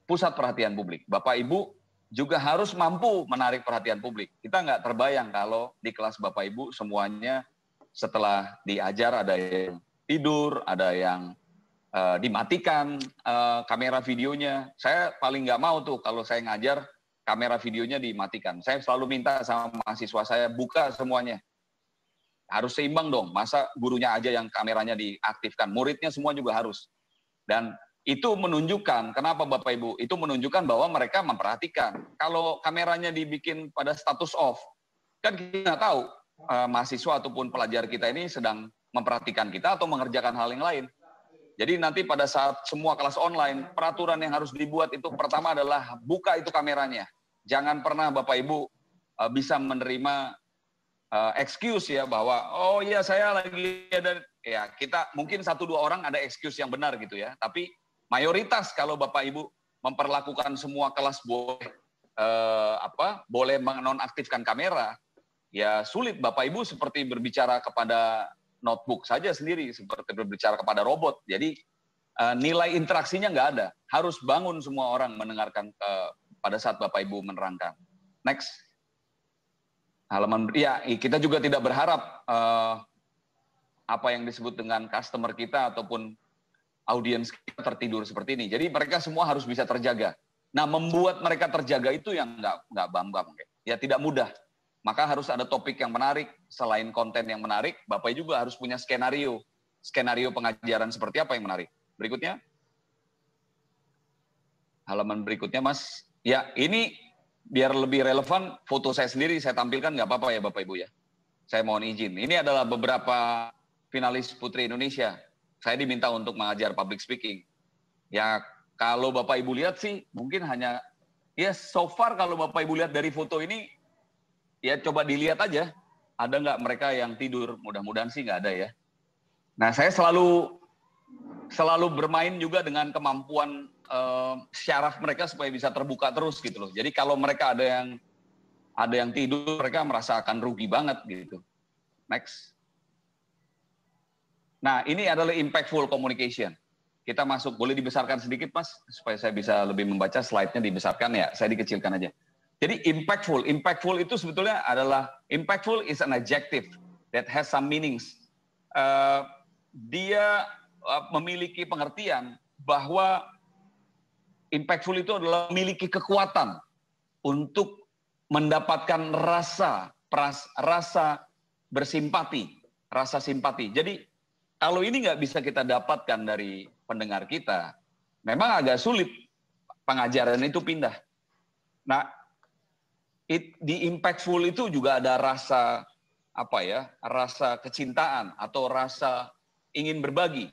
Pusat perhatian publik. Bapak Ibu juga harus mampu menarik perhatian publik. Kita nggak terbayang kalau di kelas Bapak Ibu semuanya setelah diajar ada yang tidur, ada yang dimatikan kamera videonya. Saya paling nggak mau tuh kalau saya ngajar kamera videonya dimatikan. Saya selalu minta sama mahasiswa saya buka semuanya. Harus seimbang dong. Masa gurunya aja yang kameranya diaktifkan, muridnya semua juga harus. Dan itu menunjukkan, kenapa Bapak Ibu? Itu menunjukkan bahwa mereka memperhatikan. Kalau kameranya dibikin pada status off, kan kita nggak tahu mahasiswa ataupun pelajar kita ini sedang memperhatikan kita atau mengerjakan hal yang lain. Jadi nanti pada saat semua kelas online, peraturan yang harus dibuat itu pertama adalah buka itu kameranya. Jangan pernah Bapak Ibu bisa menerima excuse ya bahwa oh iya saya lagi ada, ya kita mungkin 1-2 orang ada excuse yang benar gitu ya, tapi mayoritas kalau Bapak Ibu memperlakukan semua kelas boleh menonaktifkan kamera, ya sulit Bapak Ibu seperti berbicara kepada notebook saja sendiri, seperti berbicara kepada robot. Jadi nilai interaksinya nggak ada. Harus bangun semua orang mendengarkan pada saat Bapak Ibu menerangkan. Next. Halaman ya, kita juga tidak berharap apa yang disebut dengan customer kita ataupun audiens kita tertidur seperti ini. Jadi mereka semua harus bisa terjaga. Nah, membuat mereka terjaga itu yang nggak bambang. Ya tidak mudah. Maka harus ada topik yang menarik. Selain konten yang menarik, Bapak juga harus punya skenario. Skenario pengajaran seperti apa yang menarik. Berikutnya. Halaman berikutnya, Mas. Ya, ini biar lebih relevan, foto saya sendiri saya tampilkan nggak apa-apa ya Bapak Ibu ya. Saya mohon izin. Ini adalah beberapa finalis Putri Indonesia. Saya diminta untuk mengajar public speaking. Ya, kalau Bapak Ibu lihat sih, mungkin hanya, ya so far kalau Bapak Ibu lihat dari foto ini, ya coba dilihat aja, ada nggak mereka yang tidur? Mudah-mudahan sih nggak ada ya. Nah, saya selalu selalu bermain juga dengan kemampuan syaraf mereka supaya bisa terbuka terus gitu loh. Jadi kalau mereka ada yang tidur, mereka merasa akan rugi banget gitu. Next. Nah, ini adalah impactful communication. Kita masuk, boleh dibesarkan sedikit Mas, supaya saya bisa lebih membaca slide-nya dibesarkan ya, saya dikecilkan aja. Jadi impactful itu sebetulnya adalah, impactful is an adjective that has some meanings. Dia memiliki pengertian bahwa impactful itu adalah memiliki kekuatan untuk mendapatkan rasa bersimpati, rasa simpati. Jadi kalau ini nggak bisa kita dapatkan dari pendengar kita, memang agak sulit pengajaran itu pindah. Nah, di impactful itu juga ada rasa rasa kecintaan atau rasa ingin berbagi.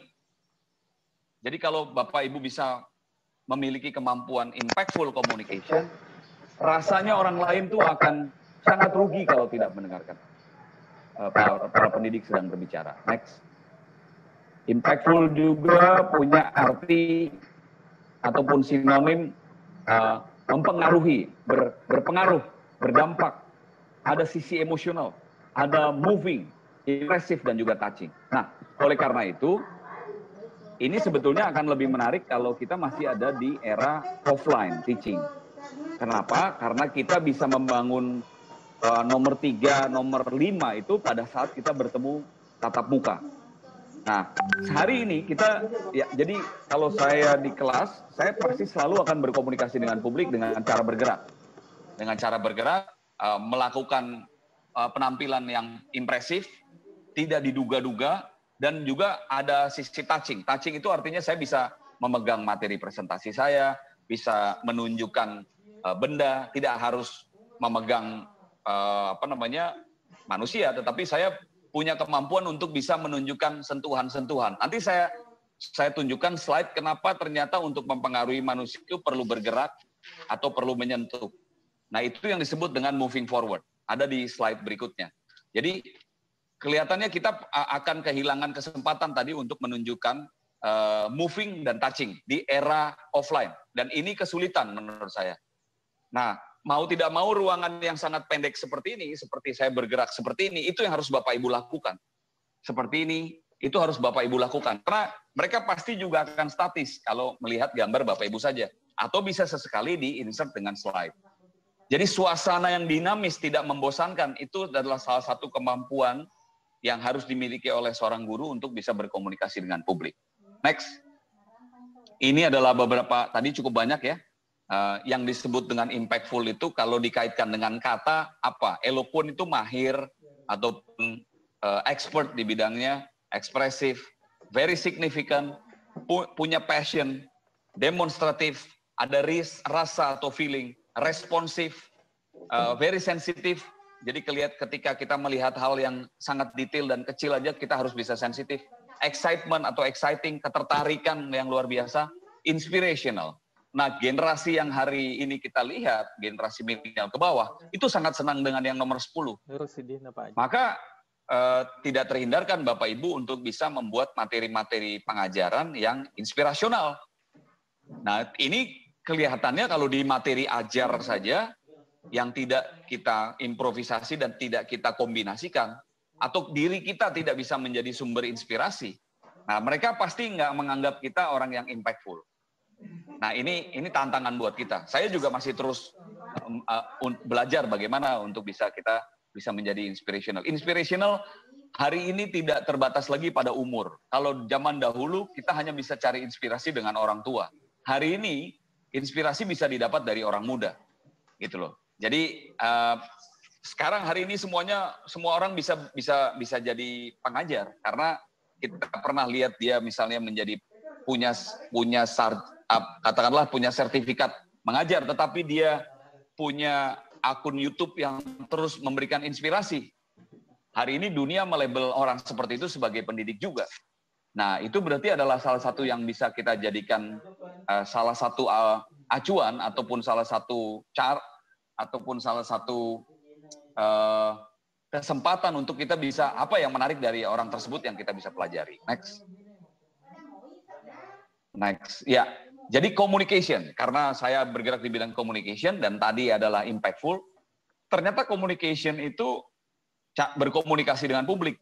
Jadi kalau Bapak Ibu bisa memiliki kemampuan impactful communication, rasanya orang lain tuh akan sangat rugi kalau tidak mendengarkan para pendidik sedang berbicara. Next. Impactful juga punya arti ataupun sinonim mempengaruhi, berpengaruh, berdampak. Ada sisi emosional, ada moving, impressive, dan juga touching. Nah, oleh karena itu, ini sebetulnya akan lebih menarik kalau kita masih ada di era offline teaching. Kenapa? Karena kita bisa membangun nomor 3, nomor 5 itu pada saat kita bertemu tatap muka. Nah, hari ini kita, ya, jadi kalau saya di kelas, saya pasti selalu akan berkomunikasi dengan publik dengan cara bergerak. Dengan cara bergerak, melakukan penampilan yang impresif, tidak diduga-duga, dan juga ada sisi touching. Touching itu artinya saya bisa memegang materi presentasi saya, bisa menunjukkan benda, tidak harus memegang manusia, tetapi saya punya kemampuan untuk bisa menunjukkan sentuhan-sentuhan. Nanti saya tunjukkan slide kenapa ternyata untuk mempengaruhi manusia itu perlu bergerak atau perlu menyentuh. Nah, itu yang disebut dengan moving forward. Ada di slide berikutnya. Jadi kelihatannya kita akan kehilangan kesempatan tadi untuk menunjukkan moving dan touching di era offline. Dan ini kesulitan menurut saya. Nah, mau tidak mau ruangan yang sangat pendek seperti ini, seperti saya bergerak seperti ini, itu yang harus Bapak Ibu lakukan. Seperti ini, itu harus Bapak Ibu lakukan. Karena mereka pasti juga akan statis kalau melihat gambar Bapak Ibu saja. Atau bisa sesekali di-insert dengan slide. Jadi suasana yang dinamis, tidak membosankan, itu adalah salah satu kemampuan yang harus dimiliki oleh seorang guru untuk bisa berkomunikasi dengan publik. Next. Ini adalah beberapa, tadi cukup banyak ya. Yang disebut dengan impactful itu kalau dikaitkan dengan kata apa? Eloquent itu mahir ataupun expert di bidangnya, ekspresif, very significant, punya passion, demonstratif, ada rasa atau feeling, responsif, very sensitive. Jadi ketika kita melihat hal yang sangat detail dan kecil aja kita harus bisa sensitif. Excitement atau exciting, ketertarikan yang luar biasa, inspirational. Nah, generasi yang hari ini kita lihat, generasi milenial ke bawah, itu sangat senang dengan yang nomor 10. Maka tidak terhindarkan Bapak Ibu untuk bisa membuat materi-materi pengajaran yang inspirasional. Nah, ini kelihatannya kalau di materi ajar saja, yang tidak kita improvisasi dan tidak kita kombinasikan, atau diri kita tidak bisa menjadi sumber inspirasi, nah mereka pasti nggak menganggap kita orang yang impactful. Nah, ini tantangan buat kita. Saya juga masih terus belajar bagaimana untuk kita bisa menjadi inspirational. Inspirational hari ini tidak terbatas lagi pada umur. Kalau zaman dahulu kita hanya bisa cari inspirasi dengan orang tua. Hari ini inspirasi bisa didapat dari orang muda, gitu loh. Jadi sekarang hari ini semua orang bisa jadi pengajar karena kita pernah lihat dia misalnya punya katakanlah punya sertifikat mengajar, tetapi dia punya akun YouTube yang terus memberikan inspirasi. Hari ini dunia melabel orang seperti itu sebagai pendidik juga. Nah, itu berarti adalah salah satu yang bisa kita jadikan salah satu acuan ataupun salah satu cara ataupun salah satu kesempatan untuk kita bisa apa yang menarik dari orang tersebut yang kita bisa pelajari. Next. Next, ya. Jadi communication, karena saya bergerak di bidang communication dan tadi adalah impactful. Ternyata communication itu berkomunikasi dengan publik.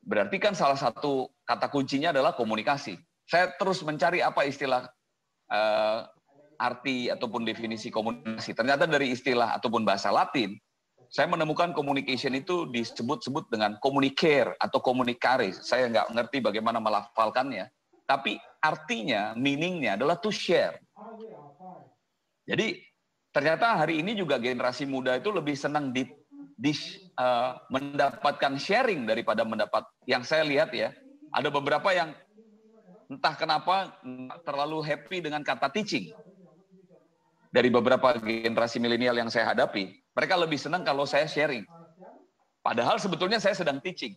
Berarti kan salah satu kata kuncinya adalah komunikasi. Saya terus mencari apa istilah arti ataupun definisi komunikasi. Ternyata dari istilah ataupun bahasa Latin, saya menemukan communication itu disebut-sebut dengan communicare atau communicare. Saya nggak ngerti bagaimana melafalkannya. Tapi artinya, meaning-nya adalah to share. Jadi ternyata hari ini juga generasi muda itu lebih senang mendapatkan sharing daripada mendapat. Yang saya lihat ya, ada beberapa yang entah kenapa terlalu happy dengan kata teaching. Dari beberapa generasi milenial yang saya hadapi, mereka lebih senang kalau saya sharing. Padahal sebetulnya saya sedang teaching.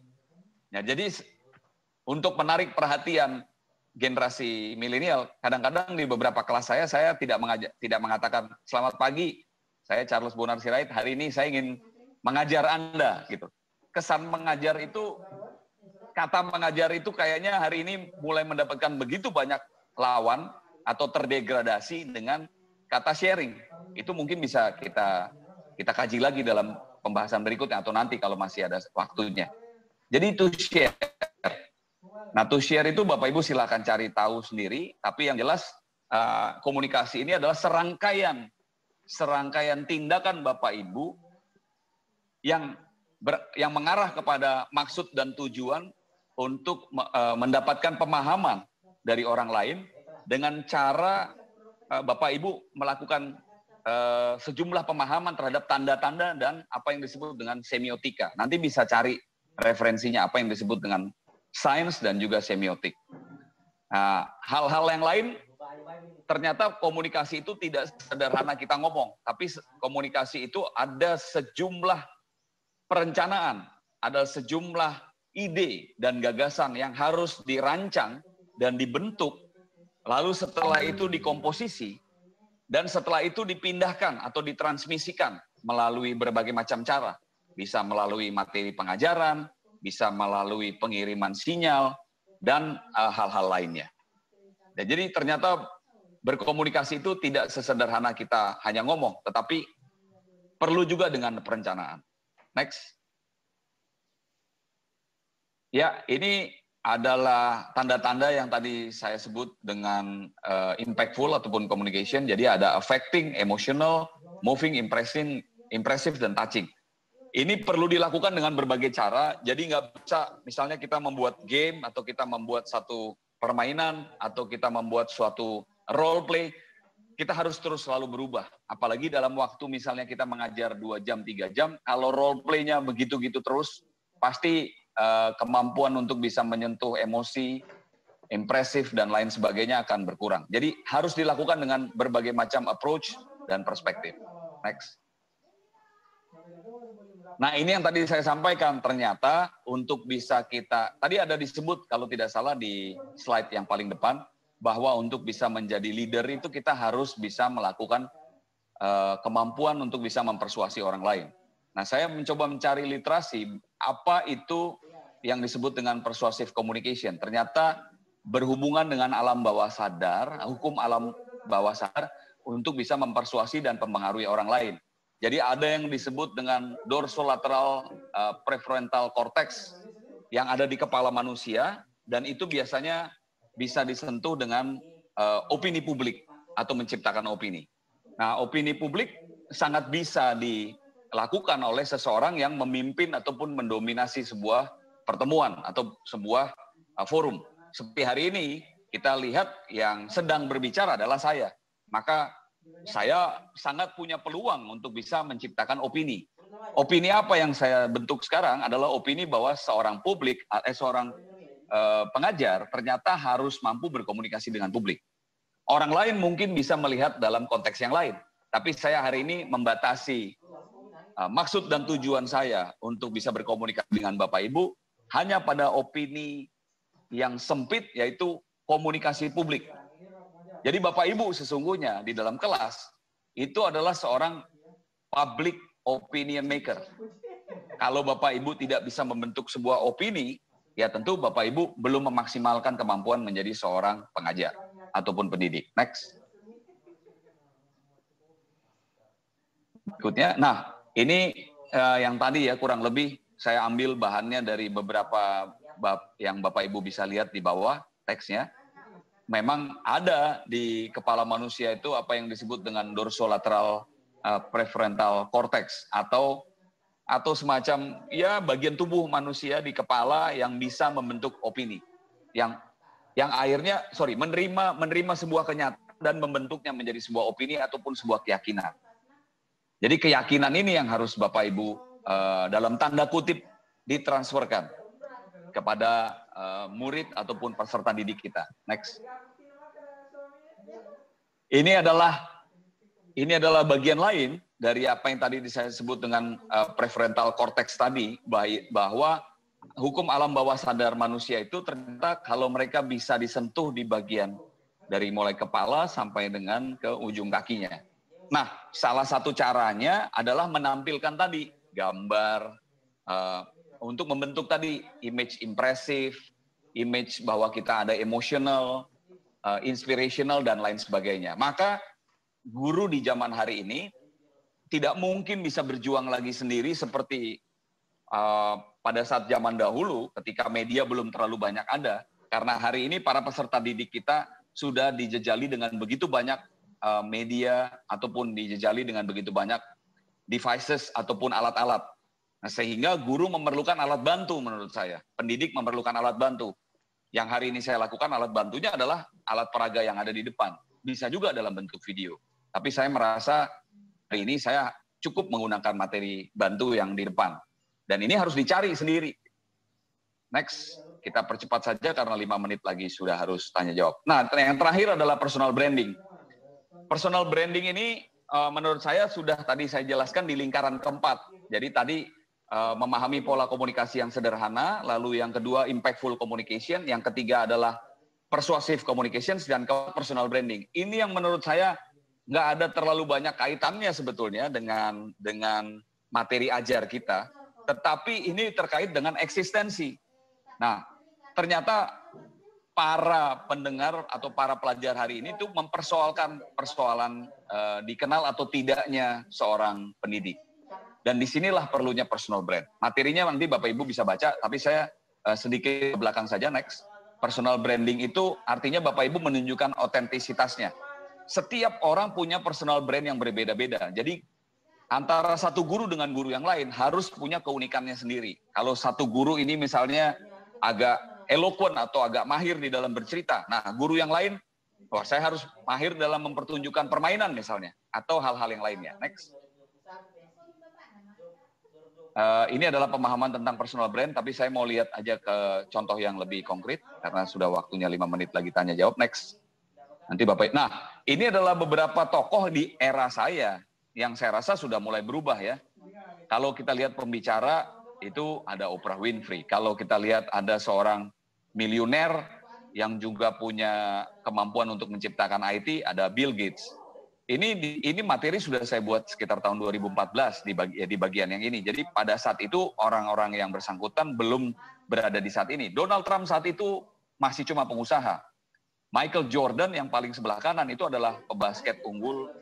Ya, jadi untuk menarik perhatian generasi milenial, kadang-kadang di beberapa kelas saya tidak mengatakan selamat pagi, saya Charles Bonar Sirait, hari ini saya ingin mengajar Anda gitu. Kesan mengajar itu, kata mengajar itu kayaknya hari ini mulai mendapatkan begitu banyak lawan atau terdegradasi dengan kata sharing. Itu mungkin bisa kita kaji lagi dalam pembahasan berikutnya atau nanti kalau masih ada waktunya. Jadi itu share. Nah, to share itu Bapak Ibu silakan cari tahu sendiri, tapi yang jelas komunikasi ini adalah serangkaian tindakan Bapak Ibu yang mengarah kepada maksud dan tujuan untuk mendapatkan pemahaman dari orang lain dengan cara Bapak Ibu melakukan sejumlah pemahaman terhadap tanda-tanda dan apa yang disebut dengan semiotika. Nanti bisa cari referensinya apa yang disebut dengan sains dan juga semiotik. Nah, hal-hal yang lain, ternyata komunikasi itu tidak sederhana kita ngomong, tapi komunikasi itu ada sejumlah perencanaan, ada sejumlah ide dan gagasan yang harus dirancang dan dibentuk, lalu setelah itu dikomposisi, dan setelah itu dipindahkan atau ditransmisikan melalui berbagai macam cara. Bisa melalui materi pengajaran, bisa melalui pengiriman sinyal, dan hal-hal lainnya. Dan jadi ternyata berkomunikasi itu tidak sesederhana kita hanya ngomong, tetapi perlu juga dengan perencanaan. Next. Ya, ini adalah tanda-tanda yang tadi saya sebut dengan impactful ataupun communication. Jadi ada affecting, emotional, moving, impressive, dan touching. Ini perlu dilakukan dengan berbagai cara, jadi nggak bisa misalnya kita membuat game, atau kita membuat satu permainan, atau kita membuat suatu role play, kita harus terus selalu berubah. Apalagi dalam waktu misalnya kita mengajar 2 jam, 3 jam, kalau role play-nya begitu-gitu terus, pasti kemampuan untuk bisa menyentuh emosi, impresif, dan lain sebagainya akan berkurang. Jadi harus dilakukan dengan berbagai macam approach dan perspektif. Next. Nah, ini yang tadi saya sampaikan, ternyata untuk bisa tadi ada disebut kalau tidak salah di slide yang paling depan, bahwa untuk bisa menjadi leader itu kita harus bisa melakukan kemampuan untuk bisa mempersuasi orang lain. Nah, saya mencoba mencari literasi, apa itu yang disebut dengan persuasive communication. Ternyata berhubungan dengan alam bawah sadar, hukum alam bawah sadar, untuk bisa mempersuasi dan mempengaruhi orang lain. Jadi ada yang disebut dengan dorsolateral prefrontal cortex yang ada di kepala manusia, dan itu biasanya bisa disentuh dengan opini publik atau menciptakan opini. Nah, opini publik sangat bisa dilakukan oleh seseorang yang memimpin ataupun mendominasi sebuah pertemuan atau sebuah forum. Seperti hari ini kita lihat yang sedang berbicara adalah saya. Maka saya sangat punya peluang untuk bisa menciptakan opini. Opini apa yang saya bentuk sekarang adalah opini bahwa seorang pengajar ternyata harus mampu berkomunikasi dengan publik. Orang lain mungkin bisa melihat dalam konteks yang lain, tapi saya hari ini membatasi maksud dan tujuan saya untuk bisa berkomunikasi dengan Bapak Ibu hanya pada opini yang sempit, yaitu komunikasi publik. Jadi Bapak Ibu sesungguhnya di dalam kelas itu adalah seorang public opinion maker. Kalau Bapak Ibu tidak bisa membentuk sebuah opini, ya tentu Bapak Ibu belum memaksimalkan kemampuan menjadi seorang pengajar. ataupun pendidik. Next. Berikutnya, nah ini yang tadi ya kurang lebih saya ambil bahannya dari beberapa bab yang Bapak Ibu bisa lihat di bawah teksnya. Memang ada di kepala manusia itu apa yang disebut dengan dorsolateral prefrontal cortex atau semacam ya bagian tubuh manusia di kepala yang bisa membentuk opini, yang akhirnya menerima sebuah kenyataan dan membentuknya menjadi sebuah opini ataupun sebuah keyakinan. Jadi keyakinan ini yang harus Bapak Ibu dalam tanda kutip ditransferkan kepada murid ataupun peserta didik kita. Next. Ini adalah bagian lain dari apa yang tadi saya sebut dengan prefrontal cortex tadi, bahwa hukum alam bawah sadar manusia itu ternyata kalau mereka bisa disentuh di bagian dari mulai kepala sampai dengan ke ujung kakinya. Nah, salah satu caranya adalah menampilkan tadi gambar untuk membentuk tadi image impresif, image bahwa kita ada emotional, inspirational, dan lain sebagainya. Maka guru di zaman hari ini tidak mungkin bisa berjuang lagi sendiri seperti pada saat zaman dahulu ketika media belum terlalu banyak ada. Karena hari ini para peserta didik kita sudah dijejali dengan begitu banyak media ataupun dijejali dengan begitu banyak devices ataupun alat-alat. Nah, sehingga guru memerlukan alat bantu menurut saya. Pendidik memerlukan alat bantu. Yang hari ini saya lakukan alat bantunya adalah alat peraga yang ada di depan. Bisa juga dalam bentuk video. Tapi saya merasa hari ini saya cukup menggunakan materi bantu yang di depan. Dan ini harus dicari sendiri. Next, kita percepat saja karena 5 menit lagi sudah harus tanya jawab. Nah, yang terakhir adalah personal branding. Personal branding ini menurut saya sudah tadi saya jelaskan di lingkaran keempat. Jadi tadi memahami pola komunikasi yang sederhana, lalu yang kedua impactful communication, yang ketiga adalah persuasive communications, dan keempat personal branding. Ini yang menurut saya nggak ada terlalu banyak kaitannya sebetulnya dengan materi ajar kita, tetapi ini terkait dengan eksistensi. Nah, ternyata para pendengar atau para pelajar hari ini tuh mempersoalkan persoalan dikenal atau tidaknya seorang pendidik. Dan disinilah perlunya personal brand. Materinya nanti Bapak Ibu bisa baca, tapi saya sedikit ke belakang saja, next. Personal branding itu artinya Bapak Ibu menunjukkan otentisitasnya. Setiap orang punya personal brand yang berbeda-beda. Jadi antara satu guru dengan guru yang lain harus punya keunikannya sendiri. Kalau satu guru ini misalnya agak eloquent atau agak mahir di dalam bercerita, nah guru yang lain, wah saya harus mahir dalam mempertunjukkan permainan misalnya, atau hal-hal yang lainnya. Next. Ini adalah pemahaman tentang personal brand, tapi saya mau lihat aja ke contoh yang lebih konkret, karena sudah waktunya 5 menit lagi tanya jawab. Next. Nanti Bapak. Nah, ini adalah beberapa tokoh di era saya, yang saya rasa sudah mulai berubah ya. Kalau kita lihat pembicara, itu ada Oprah Winfrey. Kalau kita lihat ada seorang miliuner yang juga punya kemampuan untuk menciptakan IT, ada Bill Gates. Ini materi sudah saya buat sekitar tahun 2014 di bagian yang ini. Jadi pada saat itu orang-orang yang bersangkutan belum berada di saat ini. Donald Trump saat itu masih cuma pengusaha. Michael Jordan yang paling sebelah kanan itu adalah pebasket unggul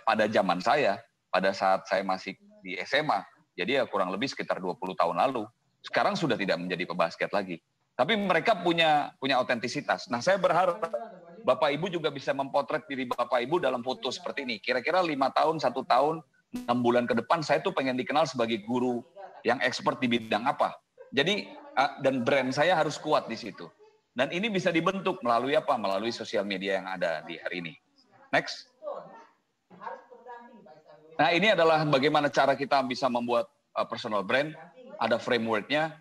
pada zaman saya, pada saat saya masih di SMA. Jadi ya kurang lebih sekitar 20 tahun lalu. Sekarang sudah tidak menjadi pebasket lagi. Tapi mereka punya otentisitas. Nah, saya berharap Bapak Ibu juga bisa mempotret diri Bapak Ibu dalam foto seperti ini. Kira-kira 5 tahun, 1 tahun, 6 bulan ke depan saya tuh pengen dikenal sebagai guru yang expert di bidang apa. Jadi dan brand saya harus kuat di situ. Dan ini bisa dibentuk melalui apa? Melalui sosial media yang ada di hari ini. Next. Nah, ini adalah bagaimana cara kita bisa membuat personal brand. Ada framework-nya,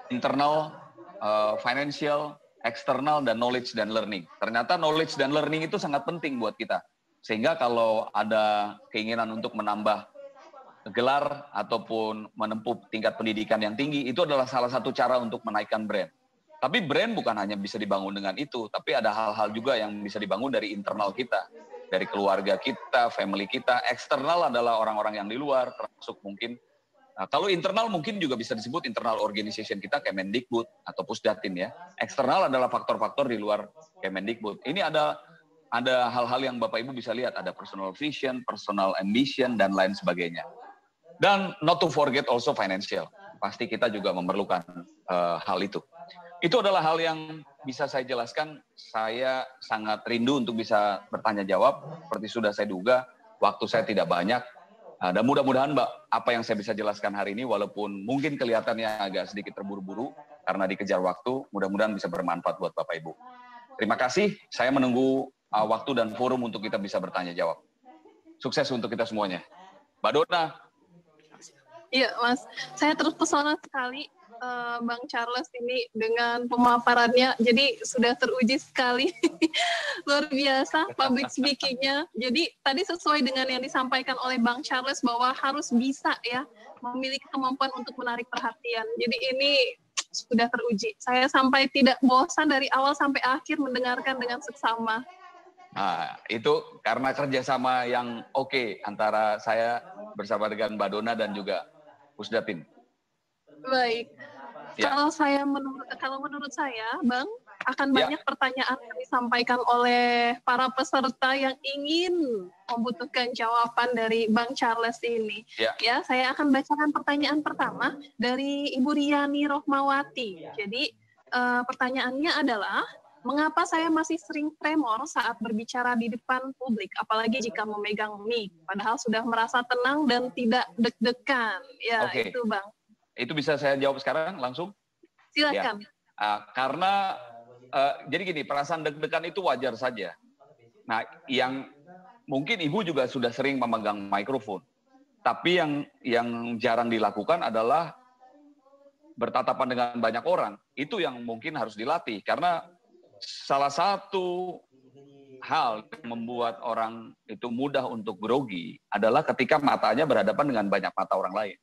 internal, financial, eksternal, dan knowledge dan learning. Ternyata knowledge dan learning itu sangat penting buat kita. Sehingga kalau ada keinginan untuk menambah gelar ataupun menempuh tingkat pendidikan yang tinggi, itu adalah salah satu cara untuk menaikkan brand. Tapi brand bukan hanya bisa dibangun dengan itu, tapi ada hal-hal juga yang bisa dibangun dari internal kita, dari keluarga kita, family kita. Eksternal adalah orang-orang yang di luar, termasuk mungkin Nah, kalau internal mungkin juga bisa disebut internal organization kita Kemendikbud atau Pusdatin ya. Eksternal adalah faktor-faktor di luar Kemendikbud. Ini ada hal-hal yang Bapak Ibu bisa lihat, ada personal vision, personal ambition dan lain sebagainya. Dan not to forget also financial. Pasti kita juga memerlukan hal itu. Itu adalah hal yang bisa saya jelaskan. Saya sangat rindu untuk bisa bertanya jawab. Seperti sudah saya duga, waktu saya tidak banyak. Dan mudah-mudahan Mbak, apa yang saya bisa jelaskan hari ini, walaupun mungkin kelihatannya agak sedikit terburu-buru, karena dikejar waktu, mudah-mudahan bisa bermanfaat buat Bapak Ibu. Terima kasih, saya menunggu waktu dan forum untuk kita bisa bertanya jawab. Sukses untuk kita semuanya. Mbak Dona. Iya Mas, saya terpesona sekali Bang Charles ini dengan pemaparannya, jadi sudah teruji sekali. Luar biasa public speaking-nya. Jadi tadi sesuai dengan yang disampaikan oleh Bang Charles bahwa harus bisa ya memiliki kemampuan untuk menarik perhatian. Jadi ini sudah teruji. Saya sampai tidak bosan dari awal sampai akhir mendengarkan dengan seksama. Nah, itu karena kerjasama yang oke antara saya bersama dengan Mbak Dona dan juga Pusdatin. Baik. Ya. Kalau menurut saya, Bang, akan banyak pertanyaan yang disampaikan oleh para peserta yang ingin membutuhkan jawaban dari Bang Charles ini. Ya, saya akan bacakan pertanyaan pertama dari Ibu Riani Rohmawati. Jadi, pertanyaannya adalah, mengapa saya masih sering tremor saat berbicara di depan publik, apalagi jika memegang mic, padahal sudah merasa tenang dan tidak deg-degan. Ya, itu Bang. Itu bisa saya jawab sekarang langsung? Silakan. Ya. Karena jadi gini, perasaan deg-degan itu wajar saja. Nah, yang mungkin Ibu juga sudah sering memegang mikrofon. Tapi yang jarang dilakukan adalah bertatapan dengan banyak orang. Itu yang mungkin harus dilatih. Karena salah satu hal yang membuat orang itu mudah untuk grogi adalah ketika matanya berhadapan dengan banyak mata orang lain.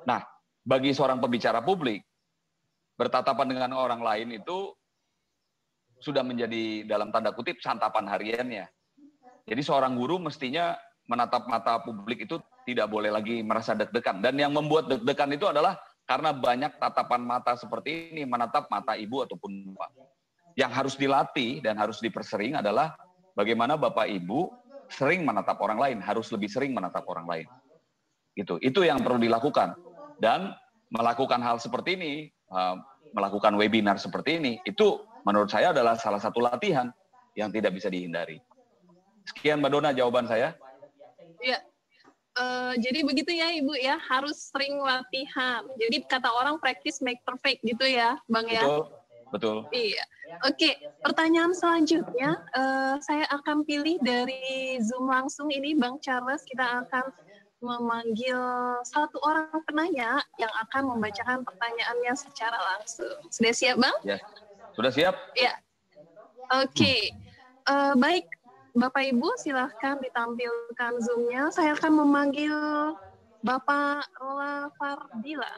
Nah, bagi seorang pembicara publik, bertatapan dengan orang lain itu sudah menjadi dalam tanda kutip santapan hariannya. Jadi seorang guru mestinya menatap mata publik itu tidak boleh lagi merasa deg-degan. Dan yang membuat deg-degan itu adalah karena banyak tatapan mata seperti ini menatap mata ibu ataupun bapak. Yang harus dilatih dan harus dipersering adalah bagaimana Bapak Ibu sering menatap orang lain, harus lebih sering menatap orang lain. Itu yang perlu dilakukan. Dan melakukan hal seperti ini, melakukan webinar seperti ini, itu menurut saya adalah salah satu latihan yang tidak bisa dihindari. Sekian Mbak Dona jawaban saya. Ya, jadi begitu ya Ibu ya, harus sering latihan. Jadi kata orang practice make perfect gitu ya Bang ya. Betul. Iya. Oke, pertanyaan selanjutnya saya akan pilih dari Zoom langsung ini Bang Charles. Kita akan memanggil satu orang penanya yang akan membacakan pertanyaannya secara langsung. Sudah siap, Bang? Ya, sudah siap. Ya. Oke. Baik, Bapak Ibu silahkan ditampilkan Zoom-nya. Saya akan memanggil Bapak Rola Fardila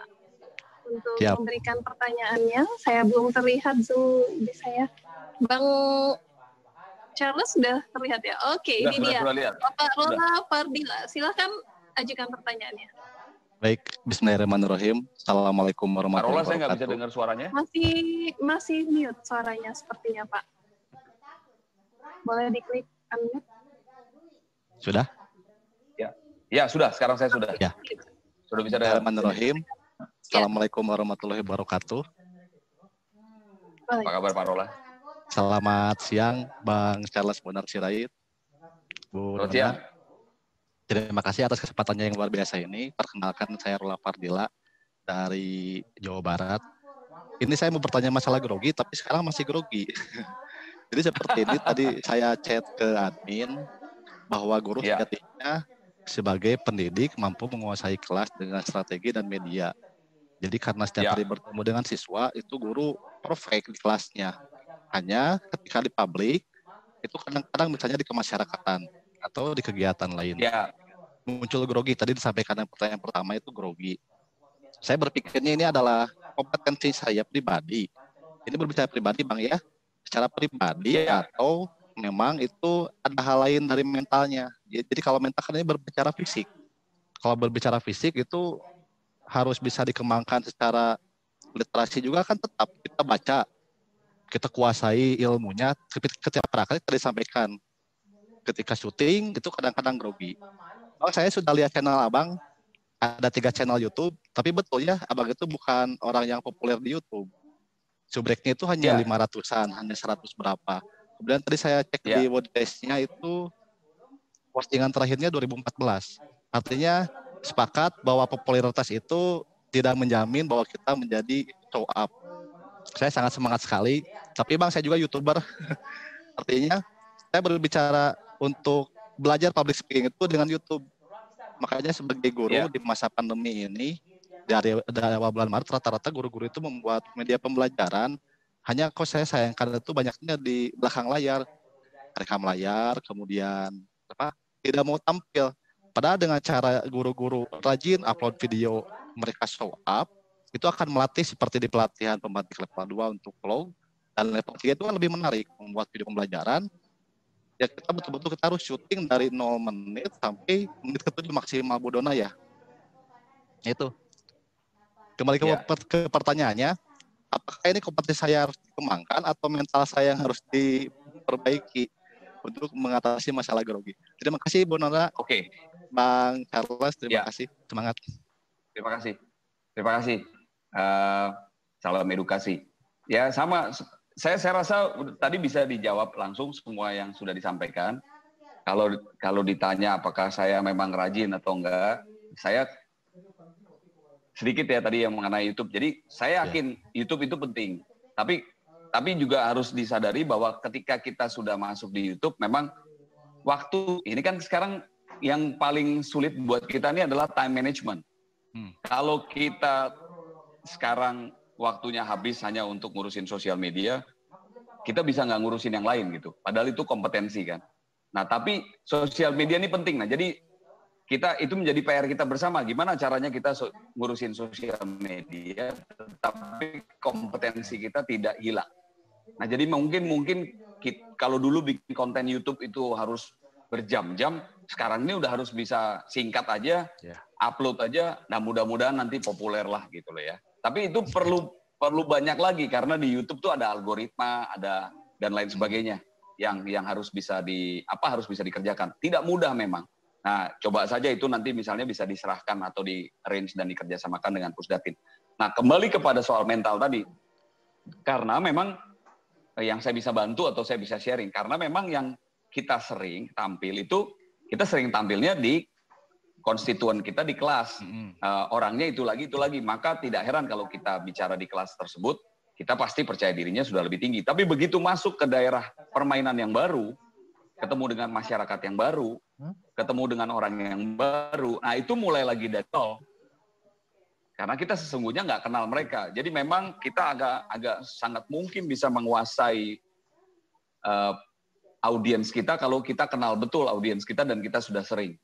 untuk memberikan pertanyaannya. Saya belum terlihat Zoom di saya. Bang Charles sudah terlihat ya? Oke, ini dia. Bapak Rola Fardila, silahkan ajukan pertanyaannya. Baik, bismillahirrahmanirrahim. Assalamualaikum warahmatullahi wabarakatuh. Saya nggak bisa dengar suaranya. Masih mute suaranya sepertinya, Pak. Boleh diklik unmute? Sudah? Ya, sudah. Sekarang saya sudah. Ya. Sudah bisa dengar. Bismillahirrahmanirrahim. Assalamualaikum warahmatullahi wabarakatuh. Apa kabar Pak Rola? Selamat siang, Bang Charles Bonar Sirait. Bu Selamat siang. Terima kasih atas kesempatannya yang luar biasa ini. Perkenalkan, saya Rola Fardila dari Jawa Barat. Ini saya mau bertanya masalah grogi, tapi sekarang masih grogi. Jadi seperti ini, tadi saya chat ke admin bahwa guru sejatinya sebagai pendidik mampu menguasai kelas dengan strategi dan media. Jadi karena setiap hari bertemu dengan siswa, itu guru perfect di kelasnya. Hanya ketika di publik, itu kadang-kadang misalnya di kemasyarakatan atau di kegiatan lain. Muncul grogi, tadi disampaikan yang pertanyaan pertama itu grogi. Saya berpikirnya ini adalah kompetensi saya pribadi. Ini berbicara pribadi Bang ya, secara pribadi atau memang itu ada hal lain dari mentalnya. Jadi kalau mental kan ini berbicara fisik. Kalau berbicara fisik itu harus bisa dikembangkan secara literasi juga kan tetap kita baca, kita kuasai ilmunya, ketika praktek tadi disampaikan. Ketika syuting itu kadang-kadang grogi. Oh, saya sudah lihat channel Abang, ada 3 channel YouTube, tapi betul ya, Abang itu bukan orang yang populer di YouTube. Subreknya itu hanya Ya, 500-an, hanya 100 berapa. Kemudian tadi saya cek di ya, WordPress-nya itu postingan terakhirnya 2014. Artinya sepakat bahwa popularitas itu tidak menjamin bahwa kita menjadi show up. Saya sangat semangat sekali, tapi Bang saya juga YouTuber. Artinya saya berbicara untuk belajar public speaking itu dengan YouTube. Makanya sebagai guru ya, di masa pandemi ini, dari awal bulan Maret rata-rata guru-guru itu membuat media pembelajaran. Hanya kok saya sayangkan itu banyaknya di belakang layar, rekam layar, kemudian tidak mau tampil. Padahal dengan cara guru-guru rajin upload video mereka show up, itu akan melatih seperti di pelatihan pembatik level 2 untuk vlog, dan level 3 itu kan lebih menarik, membuat video pembelajaran. Ya kita betul-betul kita harus syuting dari 0 menit sampai menit ke-7 maksimal Bu Dona ya. Itu. Kembali ya. ke pertanyaannya, apakah ini kompetensi saya harus dikembangkan atau mental saya yang harus diperbaiki untuk mengatasi masalah grogi? Terima kasih Bu Nona, Oke, Bang Charles, terima ya, kasih. Semangat. terima kasih. Terima kasih. Eh, Salam edukasi. Ya, sama. Saya rasa tadi bisa dijawab langsung semua yang sudah disampaikan. Kalau ditanya apakah saya memang rajin atau enggak, saya sedikit ya tadi yang mengenai YouTube. Jadi saya yakin YouTube itu penting. Tapi juga harus disadari bahwa ketika kita sudah masuk di YouTube, memang waktu ini kan sekarang yang paling sulit buat kita ini adalah time management. Kalau kita sekarang waktunya habis hanya untuk ngurusin sosial media, kita bisa nggak ngurusin yang lain gitu. Padahal itu kompetensi kan. Nah, tapi sosial media ini penting. Nah, jadi kita itu menjadi PR kita bersama. Gimana caranya kita ngurusin sosial media, tetapi kompetensi kita tidak hilang. Nah, jadi mungkin kalau dulu bikin konten YouTube itu harus berjam-jam, sekarang ini udah harus bisa singkat aja, upload aja. Nah, mudah-mudahan nanti populer lah gitu loh ya. Tapi itu perlu banyak lagi karena di YouTube tuh ada algoritma, ada dan lain sebagainya yang harus bisa dikerjakan. Tidak mudah memang. Nah, coba saja itu nanti misalnya bisa diserahkan atau di arrange dan dikerjasamakan dengan Pusdatin. Nah, kembali kepada soal mental tadi. Karena memang yang saya bisa bantu atau saya bisa sharing, karena memang yang kita sering tampil itu, kita sering tampilnya di konstituen kita di kelas. Orangnya itu lagi, maka tidak heran kalau kita bicara di kelas tersebut, kita pasti percaya dirinya sudah lebih tinggi. Tapi begitu masuk ke daerah permainan yang baru, ketemu dengan masyarakat yang baru, ketemu dengan orang yang baru, nah itu mulai lagi dari nol. Karena kita sesungguhnya nggak kenal mereka. Jadi memang kita agak sangat mungkin bisa menguasai audiens kita kalau kita kenal betul audiens kita dan kita sudah sering.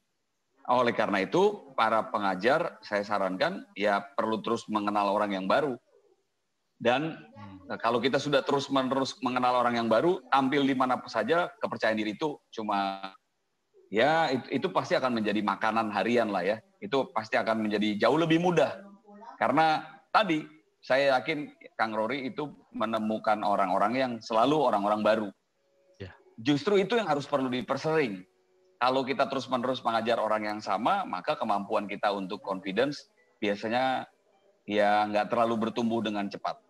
Oleh karena itu, para pengajar saya sarankan ya perlu terus mengenal orang yang baru. Dan kalau kita sudah terus-menerus mengenal orang yang baru, tampil di mana saja, kepercayaan diri itu cuma ya itu pasti akan menjadi makanan harian lah ya. Itu pasti akan menjadi jauh lebih mudah. Karena tadi saya yakin Kang Rory itu menemukan orang-orang yang selalu orang-orang baru. Justru itu yang harus perlu dipersering. Kalau kita terus-menerus mengajar orang yang sama, maka kemampuan kita untuk confidence biasanya ya nggak terlalu bertumbuh dengan cepat.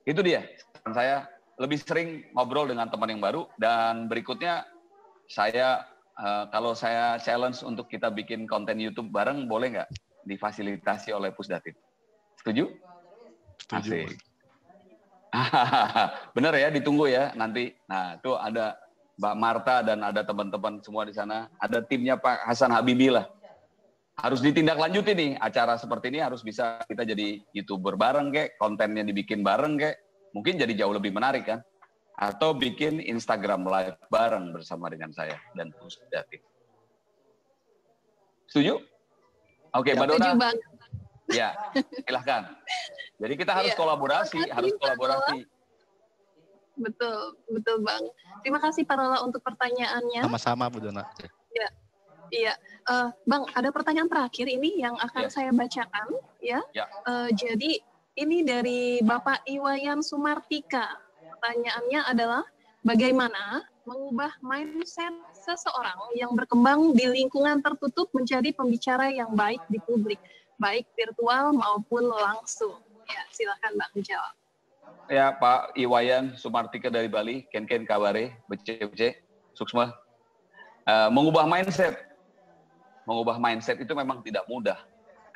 Itu dia. Saya lebih sering ngobrol dengan teman yang baru, dan berikutnya saya kalau saya challenge untuk kita bikin konten YouTube bareng, boleh nggak difasilitasi oleh Pusdatin? Setuju? Setuju. Asik. Benar ya, ditunggu ya nanti. Nah, itu ada Mbak Marta dan ada teman-teman semua di sana. Ada timnya Pak Hasan Habibi lah. Harus ditindaklanjuti nih, acara seperti ini harus bisa kita jadi YouTuber bareng kek, kontennya dibikin bareng kek. Mungkin jadi jauh lebih menarik kan? Atau bikin Instagram live bareng bersama dengan saya dan Pusdatin. Setuju? Oke, Mbak Dona. Ya, silahkan. Jadi kita harus kolaborasi, Betul Bang. Terima kasih Pak Rola untuk pertanyaannya. Sama-sama Bu Dona. Ya. Iya, Bang, ada pertanyaan terakhir ini yang akan saya bacakan, ya. Jadi ini dari Bapak Iwayan Sumartika. Pertanyaannya adalah, bagaimana mengubah mindset seseorang yang berkembang di lingkungan tertutup menjadi pembicara yang baik di publik, baik virtual maupun langsung? Ya, silakan Bang jawab. Ya, Pak Iwayan Sumartika dari Bali, Ken kabare, bece, suksma. Mengubah mindset itu memang tidak mudah,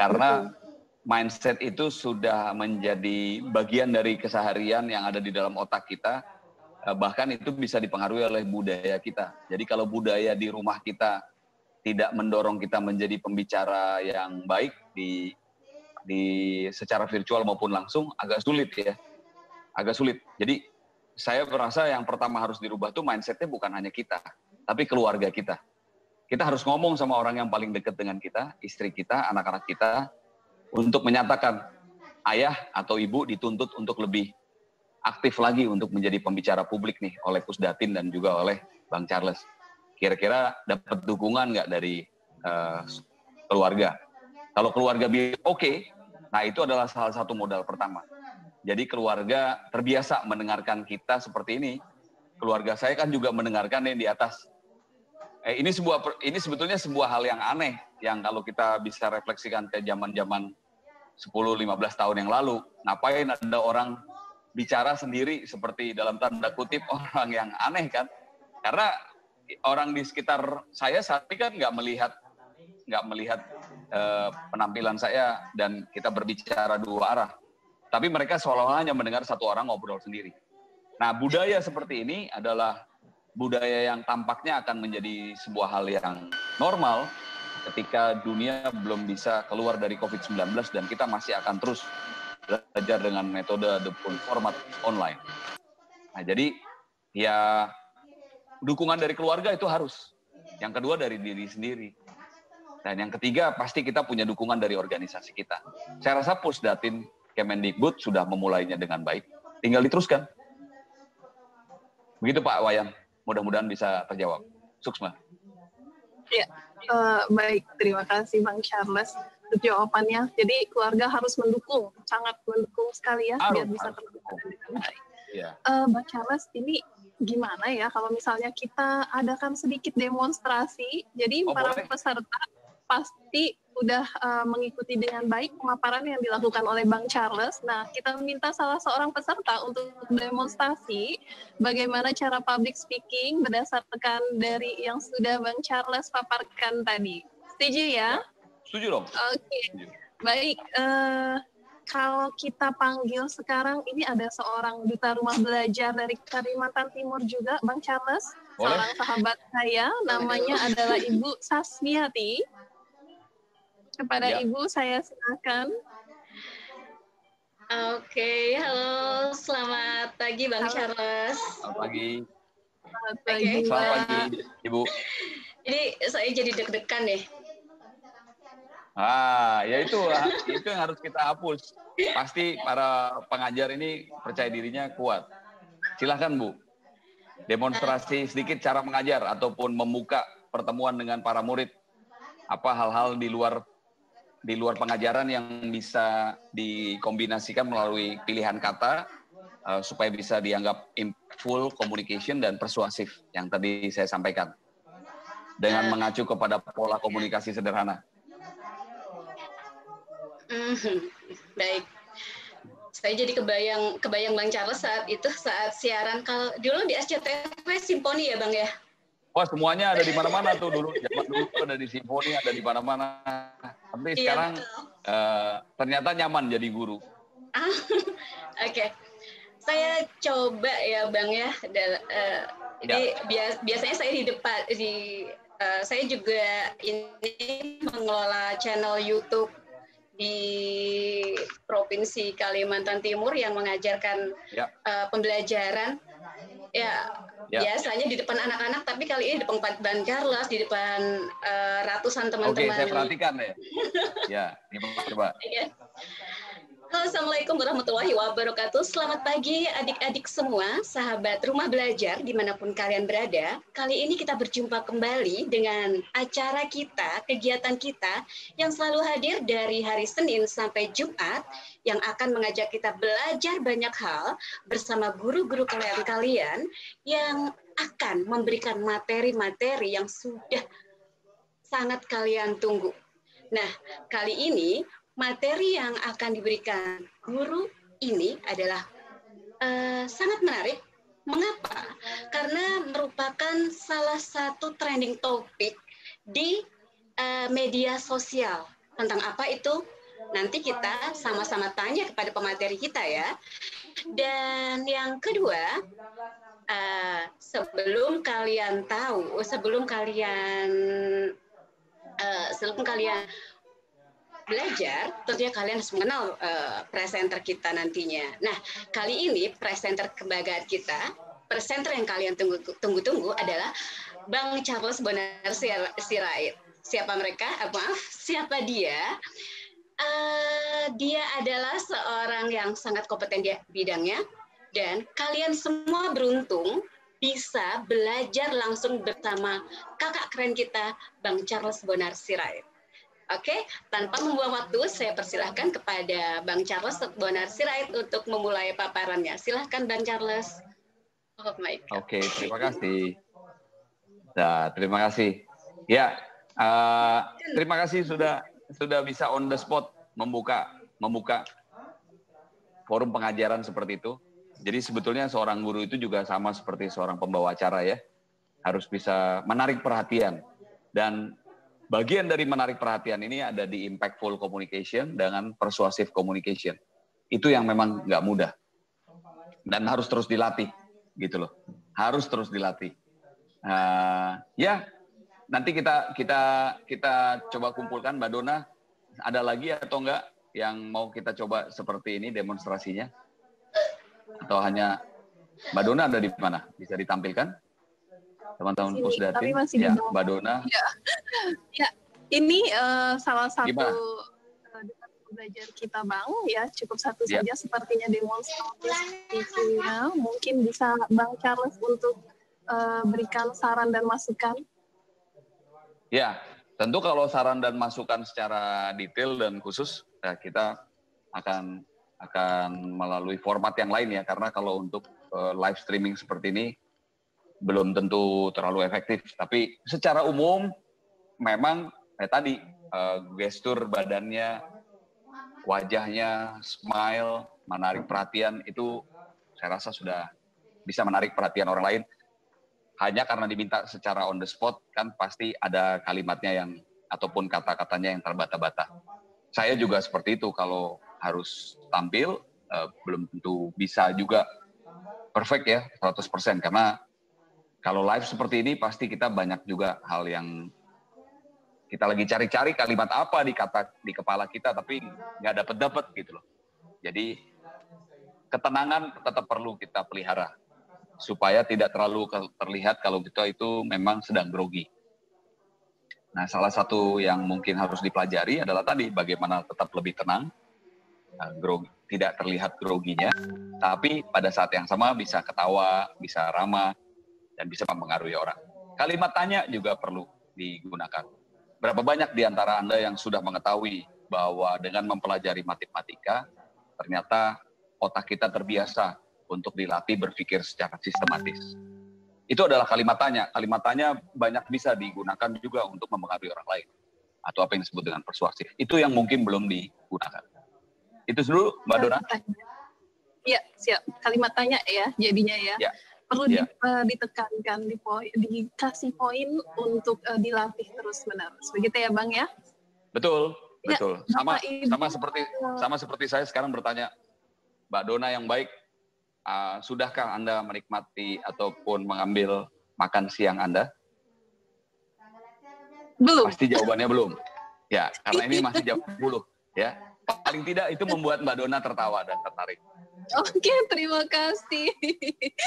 karena mindset itu sudah menjadi bagian dari keseharian yang ada di dalam otak kita, bahkan itu bisa dipengaruhi oleh budaya kita. Jadi kalau budaya di rumah kita tidak mendorong kita menjadi pembicara yang baik di secara virtual maupun langsung, agak sulit ya. Agak sulit. Jadi saya merasa yang pertama harus dirubah tuh mindsetnya bukan hanya kita, tapi keluarga kita. Kita harus ngomong sama orang yang paling dekat dengan kita, istri kita, anak-anak kita, untuk menyatakan ayah atau ibu dituntut untuk lebih aktif lagi untuk menjadi pembicara publik nih oleh Pusdatin dan juga oleh Bang Charles. Kira-kira dapat dukungan nggak dari keluarga? Kalau keluarga bilang oke, nah itu adalah salah satu modal pertama. Jadi keluarga terbiasa mendengarkan kita seperti ini. Keluarga saya kan juga mendengarkan yang di atas. Ini sebetulnya sebuah hal yang aneh, yang kalau kita bisa refleksikan ke zaman-zaman 10-15 tahun yang lalu, ngapain ada orang bicara sendiri seperti dalam tanda kutip orang yang aneh kan? Karena orang di sekitar saya saat ini kan nggak melihat penampilan saya dan kita berbicara dua arah. Tapi mereka seolah-olah hanya mendengar satu orang ngobrol sendiri. Nah, budaya seperti ini adalah budaya yang tampaknya akan menjadi sebuah hal yang normal ketika dunia belum bisa keluar dari COVID-19 dan kita masih akan terus belajar dengan metode ataupun format online. Nah, jadi ya dukungan dari keluarga itu harus. Yang kedua dari diri sendiri. Dan yang ketiga pasti kita punya dukungan dari organisasi kita. Saya rasa Pusdatin Kemendikbud sudah memulainya dengan baik, tinggal diteruskan. Begitu Pak Wayan, mudah-mudahan bisa terjawab. Suksma. Ya, baik, terima kasih Bang Charles untuk jawabannya. Jadi keluarga harus mendukung, sangat mendukung sekali ya, biar bisa terlaksana dengan baik. Ya. Bang Charles, ini gimana ya kalau misalnya kita adakan sedikit demonstrasi, jadi para peserta pasti udah mengikuti dengan baik pemaparan yang dilakukan oleh Bang Charles. Nah, kita minta salah seorang peserta untuk demonstrasi bagaimana cara public speaking berdasarkan dari yang sudah Bang Charles paparkan tadi. Setuju ya? Setuju dong. Oke. Baik, kalau kita panggil sekarang, ini ada seorang duta rumah belajar dari Kalimantan Timur juga, Bang Charles. Boleh. Seorang sahabat saya, namanya adalah Ibu Sasmiati. Kepada Ibu, saya silakan. Oke, halo, selamat pagi Bang Charles. Selamat pagi. Selamat pagi, Selamat pagi, Ibu. Jadi saya jadi deg-degan deh. Ya itu yang harus kita hapus. Pasti para pengajar ini percaya dirinya kuat. Silahkan Bu, demonstrasi sedikit cara mengajar ataupun membuka pertemuan dengan para murid. Apa hal-hal di luar pengajaran yang bisa dikombinasikan melalui pilihan kata supaya bisa dianggap full communication dan persuasif yang tadi saya sampaikan. Dengan mengacu kepada pola komunikasi sederhana. Baik, saya jadi kebayang Bang Charles saat siaran kalau dulu di SCTV Simponi ya Bang ya. Wah semuanya ada di mana-mana tuh dulu. Zaman dulu ada di Simponi, ada di mana-mana. Tapi sekarang ternyata nyaman jadi guru. Oke. Saya coba ya Bang ya. Jadi biasanya saya di depan saya juga ini mengelola channel YouTube di Provinsi Kalimantan Timur yang mengajarkan pembelajaran. Biasanya di depan anak-anak, tapi kali ini di depan Bang Charles, di depan ratusan teman-teman. Oke, saya perhatikan ya. Ya, coba. Kalau Assalamualaikum warahmatullahi wabarakatuh. Selamat pagi adik-adik semua, sahabat rumah belajar dimanapun kalian berada. Kali ini kita berjumpa kembali dengan acara kita, kegiatan kita yang selalu hadir dari hari Senin sampai Jumat yang akan mengajak kita belajar banyak hal bersama guru-guru kalian yang akan memberikan materi-materi yang sudah sangat kalian tunggu. Nah, kali ini materi yang akan diberikan guru ini adalah sangat menarik. Mengapa? Karena merupakan salah satu trending topik di media sosial. Tentang apa itu? Nanti kita sama-sama tanya kepada pemateri kita ya. Dan yang kedua, sebelum kalian belajar, tentunya kalian harus mengenal presenter kita nantinya. Nah, kali ini presenter kebanggaan kita, presenter yang kalian tunggu-tunggu adalah Bang Charles Bonar Sirait. Siapa mereka? Siapa dia? Dia adalah seorang yang sangat kompeten di bidangnya, dan kalian semua beruntung bisa belajar langsung bersama kakak keren kita, Bang Charles Bonar Sirait. Oke, tanpa membuang waktu, saya persilahkan kepada Bang Charles Bonar Sirait untuk memulai paparannya. Silahkan Bang Charles. Oke, terima kasih. Nah, terima kasih. Ya, terima kasih sudah bisa on the spot membuka forum pengajaran seperti itu. Jadi sebetulnya seorang guru itu juga sama seperti seorang pembawa acara ya, harus bisa menarik perhatian. Dan bagian dari menarik perhatian ini ada di impactful communication dengan persuasive communication. Itu yang memang nggak mudah dan harus terus dilatih, gitu loh. Harus terus dilatih. Ya, nanti kita coba kumpulkan, Mbak Dona. Ada lagi atau enggak yang mau kita coba seperti ini demonstrasinya? Atau hanya Mbak Dona ada di mana? Bisa ditampilkan? Teman-teman Pusdatin, ya, Mbak Dona. Ya, ini salah satu belajar kita Bang, ya cukup satu saja sepertinya demonstrasinya. Mungkin bisa Bang Charles untuk berikan saran dan masukan. Ya, tentu kalau saran dan masukan secara detail dan khusus, kita akan melalui format yang lain ya, karena kalau untuk live streaming seperti ini belum tentu terlalu efektif. Tapi secara umum memang tadi gestur badannya, wajahnya, smile, menarik perhatian itu saya rasa sudah bisa menarik perhatian orang lain. Hanya karena diminta secara on the spot kan pasti ada kalimatnya yang ataupun kata-katanya yang terbata-bata. Saya juga seperti itu kalau harus tampil belum tentu bisa juga perfect ya 100% karena kalau live seperti ini pasti kita banyak juga hal yang kita lagi cari-cari kalimat apa di kepala kita tapi nggak dapet gitu loh. Jadi ketenangan tetap perlu kita pelihara supaya tidak terlalu terlihat kalau kita itu memang sedang grogi. Nah, salah satu yang mungkin harus dipelajari adalah tadi bagaimana tetap lebih tenang, tidak terlihat groginya, tapi pada saat yang sama bisa ketawa, bisa ramah, dan bisa mempengaruhi orang. Kalimat tanya juga perlu digunakan. Berapa banyak di antara Anda yang sudah mengetahui bahwa dengan mempelajari matematika, ternyata otak kita terbiasa untuk dilatih berpikir secara sistematis. Itu adalah kalimat tanya. Kalimat tanya banyak bisa digunakan juga untuk mempengaruhi orang lain. Atau apa yang disebut dengan persuasif. Itu yang mungkin belum digunakan. Itu dulu, Mbak Dona. Iya, siap. Kalimat tanya ya, jadinya ya. Perlu ditekankan, dikasih poin untuk dilatih terus-menerus. Begitu ya, Bang ya? Betul. Sama seperti saya sekarang bertanya, Mbak Dona yang baik, sudahkah Anda menikmati ataupun mengambil makan siang Anda? Belum. Pasti jawabannya belum. Ya, karena ini masih jam 10. Ya, paling tidak itu membuat Mbak Dona tertawa dan tertarik. Oke, terima kasih.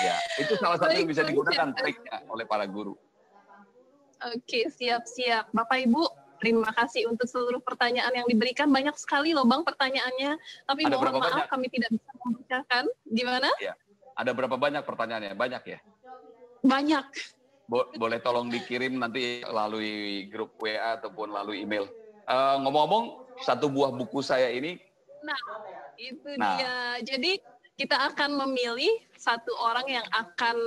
Ya, itu salah satu yang bisa digunakan triknya oleh para guru. Oke, siap-siap. Bapak Ibu, Terima kasih untuk seluruh pertanyaan yang diberikan. Banyak sekali loh Bang pertanyaannya. Tapi Ada mohon berapa maaf banyak? kami tidak bisa membacakan. Gimana? Ya. Ada berapa banyak pertanyaannya? Banyak ya? Banyak. Boleh tolong dikirim nanti melalui grup WA ataupun melalui email. Ngomong-ngomong, satu buah buku saya ini. Nah, itu dia. Jadi kita akan memilih satu orang yang akan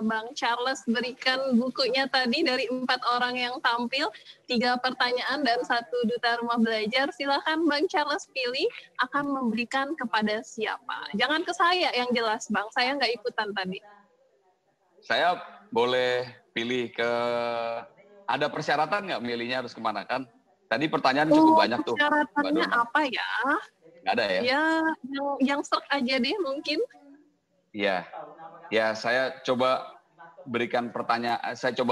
Bang Charles berikan bukunya tadi dari 4 orang yang tampil, 3 pertanyaan dan 1 duta rumah belajar. Silakan Bang Charles pilih akan memberikan kepada siapa. Jangan ke saya yang jelas Bang, saya nggak ikutan tadi. Saya boleh pilih ke, ada persyaratan nggak milihnya harus kemana kan? Tadi pertanyaan cukup banyak tuh. Persyaratannya apa ya? Nggak ada ya? Ya, yang serk aja deh mungkin. Iya, ya saya coba berikan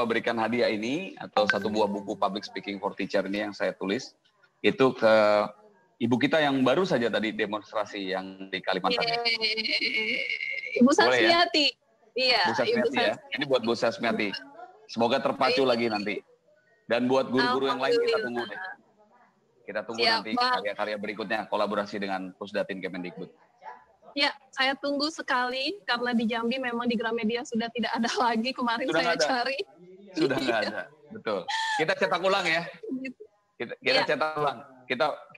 berikan hadiah ini atau satu buah buku Public Speaking for Teacher ini yang saya tulis itu ke ibu kita yang baru saja tadi demonstrasi yang di Kalimantan. Ibu Sasmiati. Ya? Iya, Bu Sasmiati ya. Ini buat Bu Sasmiati. Semoga terpacu lagi nanti. Dan buat guru-guru yang lain kita tunggu deh. Kita tunggu nanti karya-karya berikutnya kolaborasi dengan Pusdatin Kemendikbud. Ya, saya tunggu sekali karena di Jambi memang di Gramedia sudah tidak ada lagi. Kemarin sudah saya cari. Sudah nggak ada, betul. Kita cetak ulang ya. Kita cetak ulang.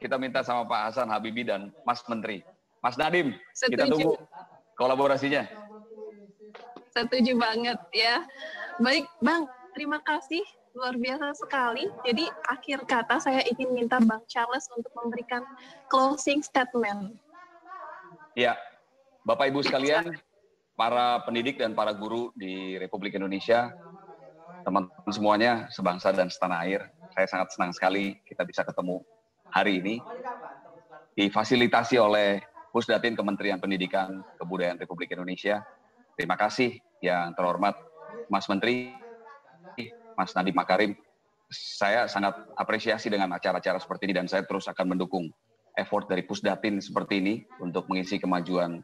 Kita minta sama Pak Hasan Habibie dan Mas Menteri, Mas Nadiem. Kita tunggu kolaborasinya. Setuju banget ya. Baik, Bang. Terima kasih. Luar biasa sekali. Jadi akhir kata saya ingin minta Bang Charles untuk memberikan closing statement. Ya, Bapak Ibu sekalian, para pendidik dan para guru di Republik Indonesia, teman-teman semuanya sebangsa dan setanah air, saya sangat senang sekali kita bisa ketemu hari ini. Difasilitasi oleh Pusdatin Kementerian Pendidikan Kebudayaan Republik Indonesia. Terima kasih yang terhormat Mas Menteri, Mas Nadiem Makarim. Saya sangat apresiasi dengan acara-acara seperti ini dan saya terus akan mendukung effort dari Pusdatin seperti ini untuk mengisi kemajuan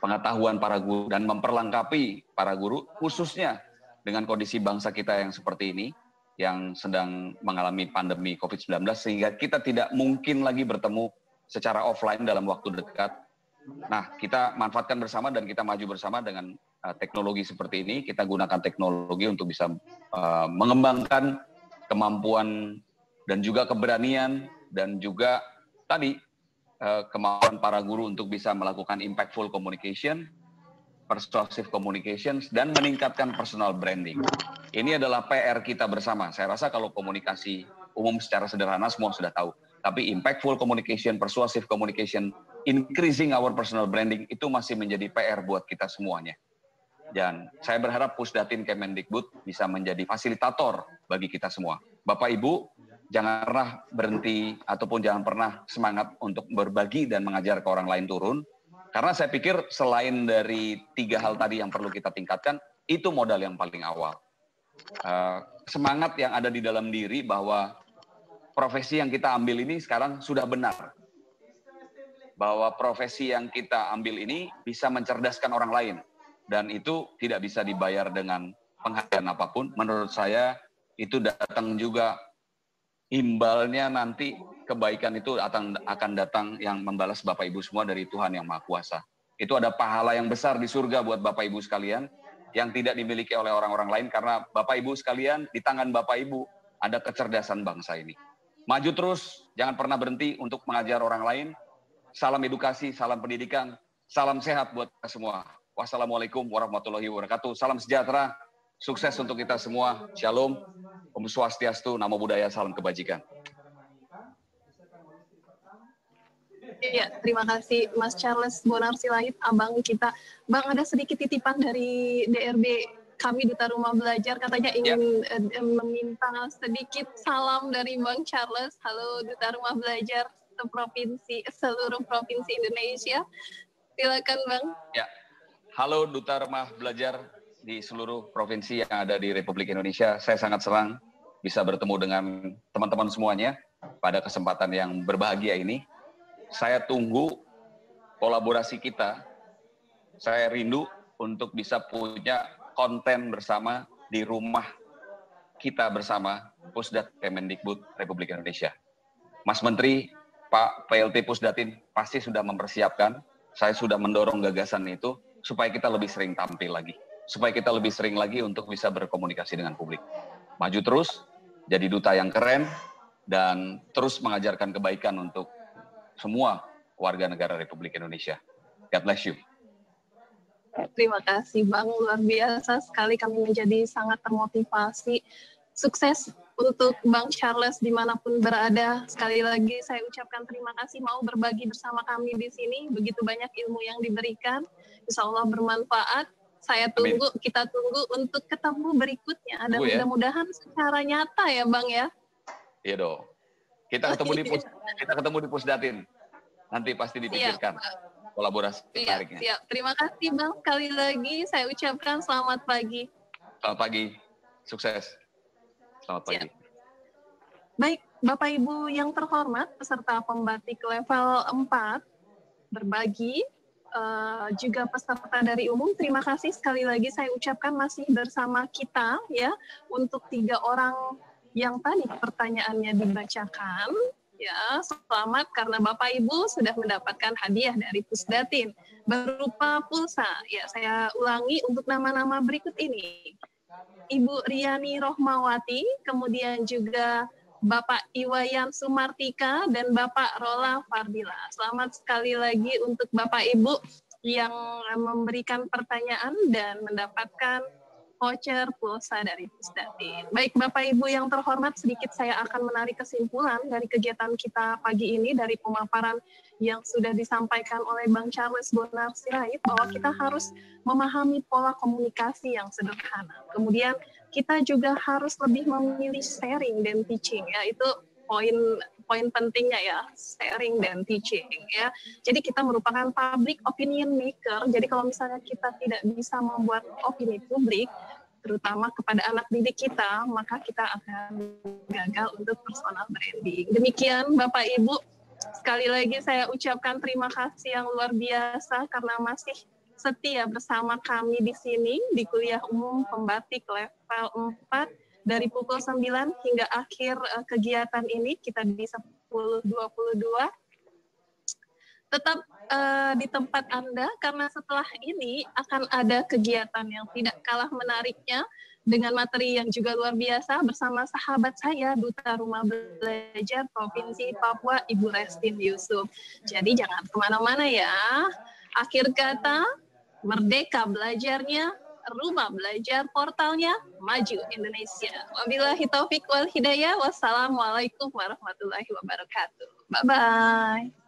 pengetahuan para guru dan memperlengkapi para guru khususnya dengan kondisi bangsa kita yang seperti ini yang sedang mengalami pandemi COVID-19 sehingga kita tidak mungkin lagi bertemu secara offline dalam waktu dekat. Nah, kita manfaatkan bersama dan kita maju bersama dengan teknologi seperti ini. Kita gunakan teknologi untuk bisa mengembangkan kemampuan dan juga keberanian dan juga tadi kemampuan para guru untuk bisa melakukan impactful communication, persuasive communications, dan meningkatkan personal branding. Ini adalah PR kita bersama. Saya rasa kalau komunikasi umum secara sederhana semua sudah tahu. Tapi impactful communication, persuasive communication, increasing our personal branding itu masih menjadi PR buat kita semuanya. Dan saya berharap Pusdatin Kemendikbud bisa menjadi fasilitator bagi kita semua. Bapak Ibu, jangan pernah berhenti ataupun jangan pernah semangat untuk berbagi dan mengajar ke orang lain turun. Karena saya pikir selain dari 3 hal tadi yang perlu kita tingkatkan, itu modal yang paling awal. Semangat yang ada di dalam diri bahwa profesi yang kita ambil ini sekarang sudah benar. Bahwa profesi yang kita ambil ini bisa mencerdaskan orang lain. Dan itu tidak bisa dibayar dengan penghargaan apapun. Menurut saya itu datang juga imbalnya nanti kebaikan itu akan datang yang membalas Bapak Ibu semua dari Tuhan Yang Maha Kuasa. Itu ada pahala yang besar di surga buat Bapak Ibu sekalian yang tidak dimiliki oleh orang-orang lain karena Bapak Ibu sekalian di tangan Bapak Ibu ada kecerdasan bangsa ini. Maju terus, jangan pernah berhenti untuk mengajar orang lain. Salam edukasi, salam pendidikan, salam sehat buat kita semua. Wassalamualaikum warahmatullahi wabarakatuh. Salam sejahtera, sukses untuk kita semua. Shalom, Om Swastiastu, Namo Buddhaya, salam kebajikan. Iya, terima kasih Mas Charles Bonar Sirait, abang kita. Bang, ada sedikit titipan dari DRB kami Duta Rumah Belajar, katanya ingin meminta sedikit salam dari Bang Charles. Halo Duta Rumah Belajar seluruh provinsi Indonesia. Silakan Bang. Ya, halo Duta Rumah Belajar di seluruh provinsi yang ada di Republik Indonesia. Saya sangat senang bisa bertemu dengan teman-teman semuanya pada kesempatan yang berbahagia ini. Saya tunggu kolaborasi kita. Saya rindu untuk bisa punya konten bersama di rumah kita bersama Pusdat Kemendikbud Republik Indonesia. Mas Menteri, Pak PLT Pusdatin pasti sudah mempersiapkan, saya sudah mendorong gagasan itu supaya kita lebih sering tampil lagi, supaya kita lebih sering lagi untuk bisa berkomunikasi dengan publik. Maju terus, jadi duta yang keren, dan terus mengajarkan kebaikan untuk semua warga negara Republik Indonesia. God bless you. Terima kasih Bang, luar biasa sekali, kami menjadi sangat termotivasi. Sukses untuk Bang Charles dimanapun berada. Sekali lagi saya ucapkan terima kasih mau berbagi bersama kami di sini. Begitu banyak ilmu yang diberikan, insya Allah bermanfaat. Saya tunggu, Amin. Kita tunggu untuk ketemu berikutnya. Dan mudah-mudahan secara nyata ya Bang ya. Iya dong. Kita ketemu di Pusdatin. Nanti pasti dipikirkan kolaborasi tariknya. Siap. Terima kasih Bang. Sekali lagi saya ucapkan selamat pagi. Selamat pagi. Sukses. Selamat pagi. Baik, Bapak Ibu yang terhormat, peserta pembatik level 4 berbagi, juga peserta dari umum, terima kasih sekali lagi saya ucapkan masih bersama kita ya untuk 3 orang yang tadi pertanyaannya dibacakan. Ya, selamat karena Bapak Ibu sudah mendapatkan hadiah dari Pusdatin berupa pulsa. Ya, saya ulangi untuk nama-nama berikut ini. Ibu Riani Rohmawati, kemudian juga Bapak Iwayan Sumartika, dan Bapak Rola Fardila. Selamat sekali lagi untuk Bapak Ibu yang memberikan pertanyaan dan mendapatkan voucher pulsa dari Pusdatin. Baik Bapak Ibu yang terhormat, sedikit saya akan menarik kesimpulan dari kegiatan kita pagi ini dari pemaparan yang sudah disampaikan oleh Bang Charles Bonar Sirait, bahwa kita harus memahami pola komunikasi yang sederhana. Kemudian kita juga harus lebih memilih sharing dan teaching, yaitu poin pentingnya ya, sharing dan teaching ya. Jadi kita merupakan public opinion maker. Jadi kalau misalnya kita tidak bisa membuat opini publik, terutama kepada anak didik kita, maka kita akan gagal untuk personal branding. Demikian Bapak Ibu, sekali lagi saya ucapkan terima kasih yang luar biasa karena masih setia bersama kami di sini di kuliah umum pembatik level 4 dari pukul 9 hingga akhir kegiatan ini kita di 10.22. Tetap di tempat Anda karena setelah ini akan ada kegiatan yang tidak kalah menariknya dengan materi yang juga luar biasa bersama sahabat saya, Duta Rumah Belajar Provinsi Papua, Ibu Restin Yusuf. Jadi jangan kemana-mana ya. Akhir kata, merdeka belajarnya, rumah belajar portalnya, maju Indonesia. Wabillahi taufik wal hidayah. Wassalamualaikum warahmatullahi wabarakatuh. Bye-bye.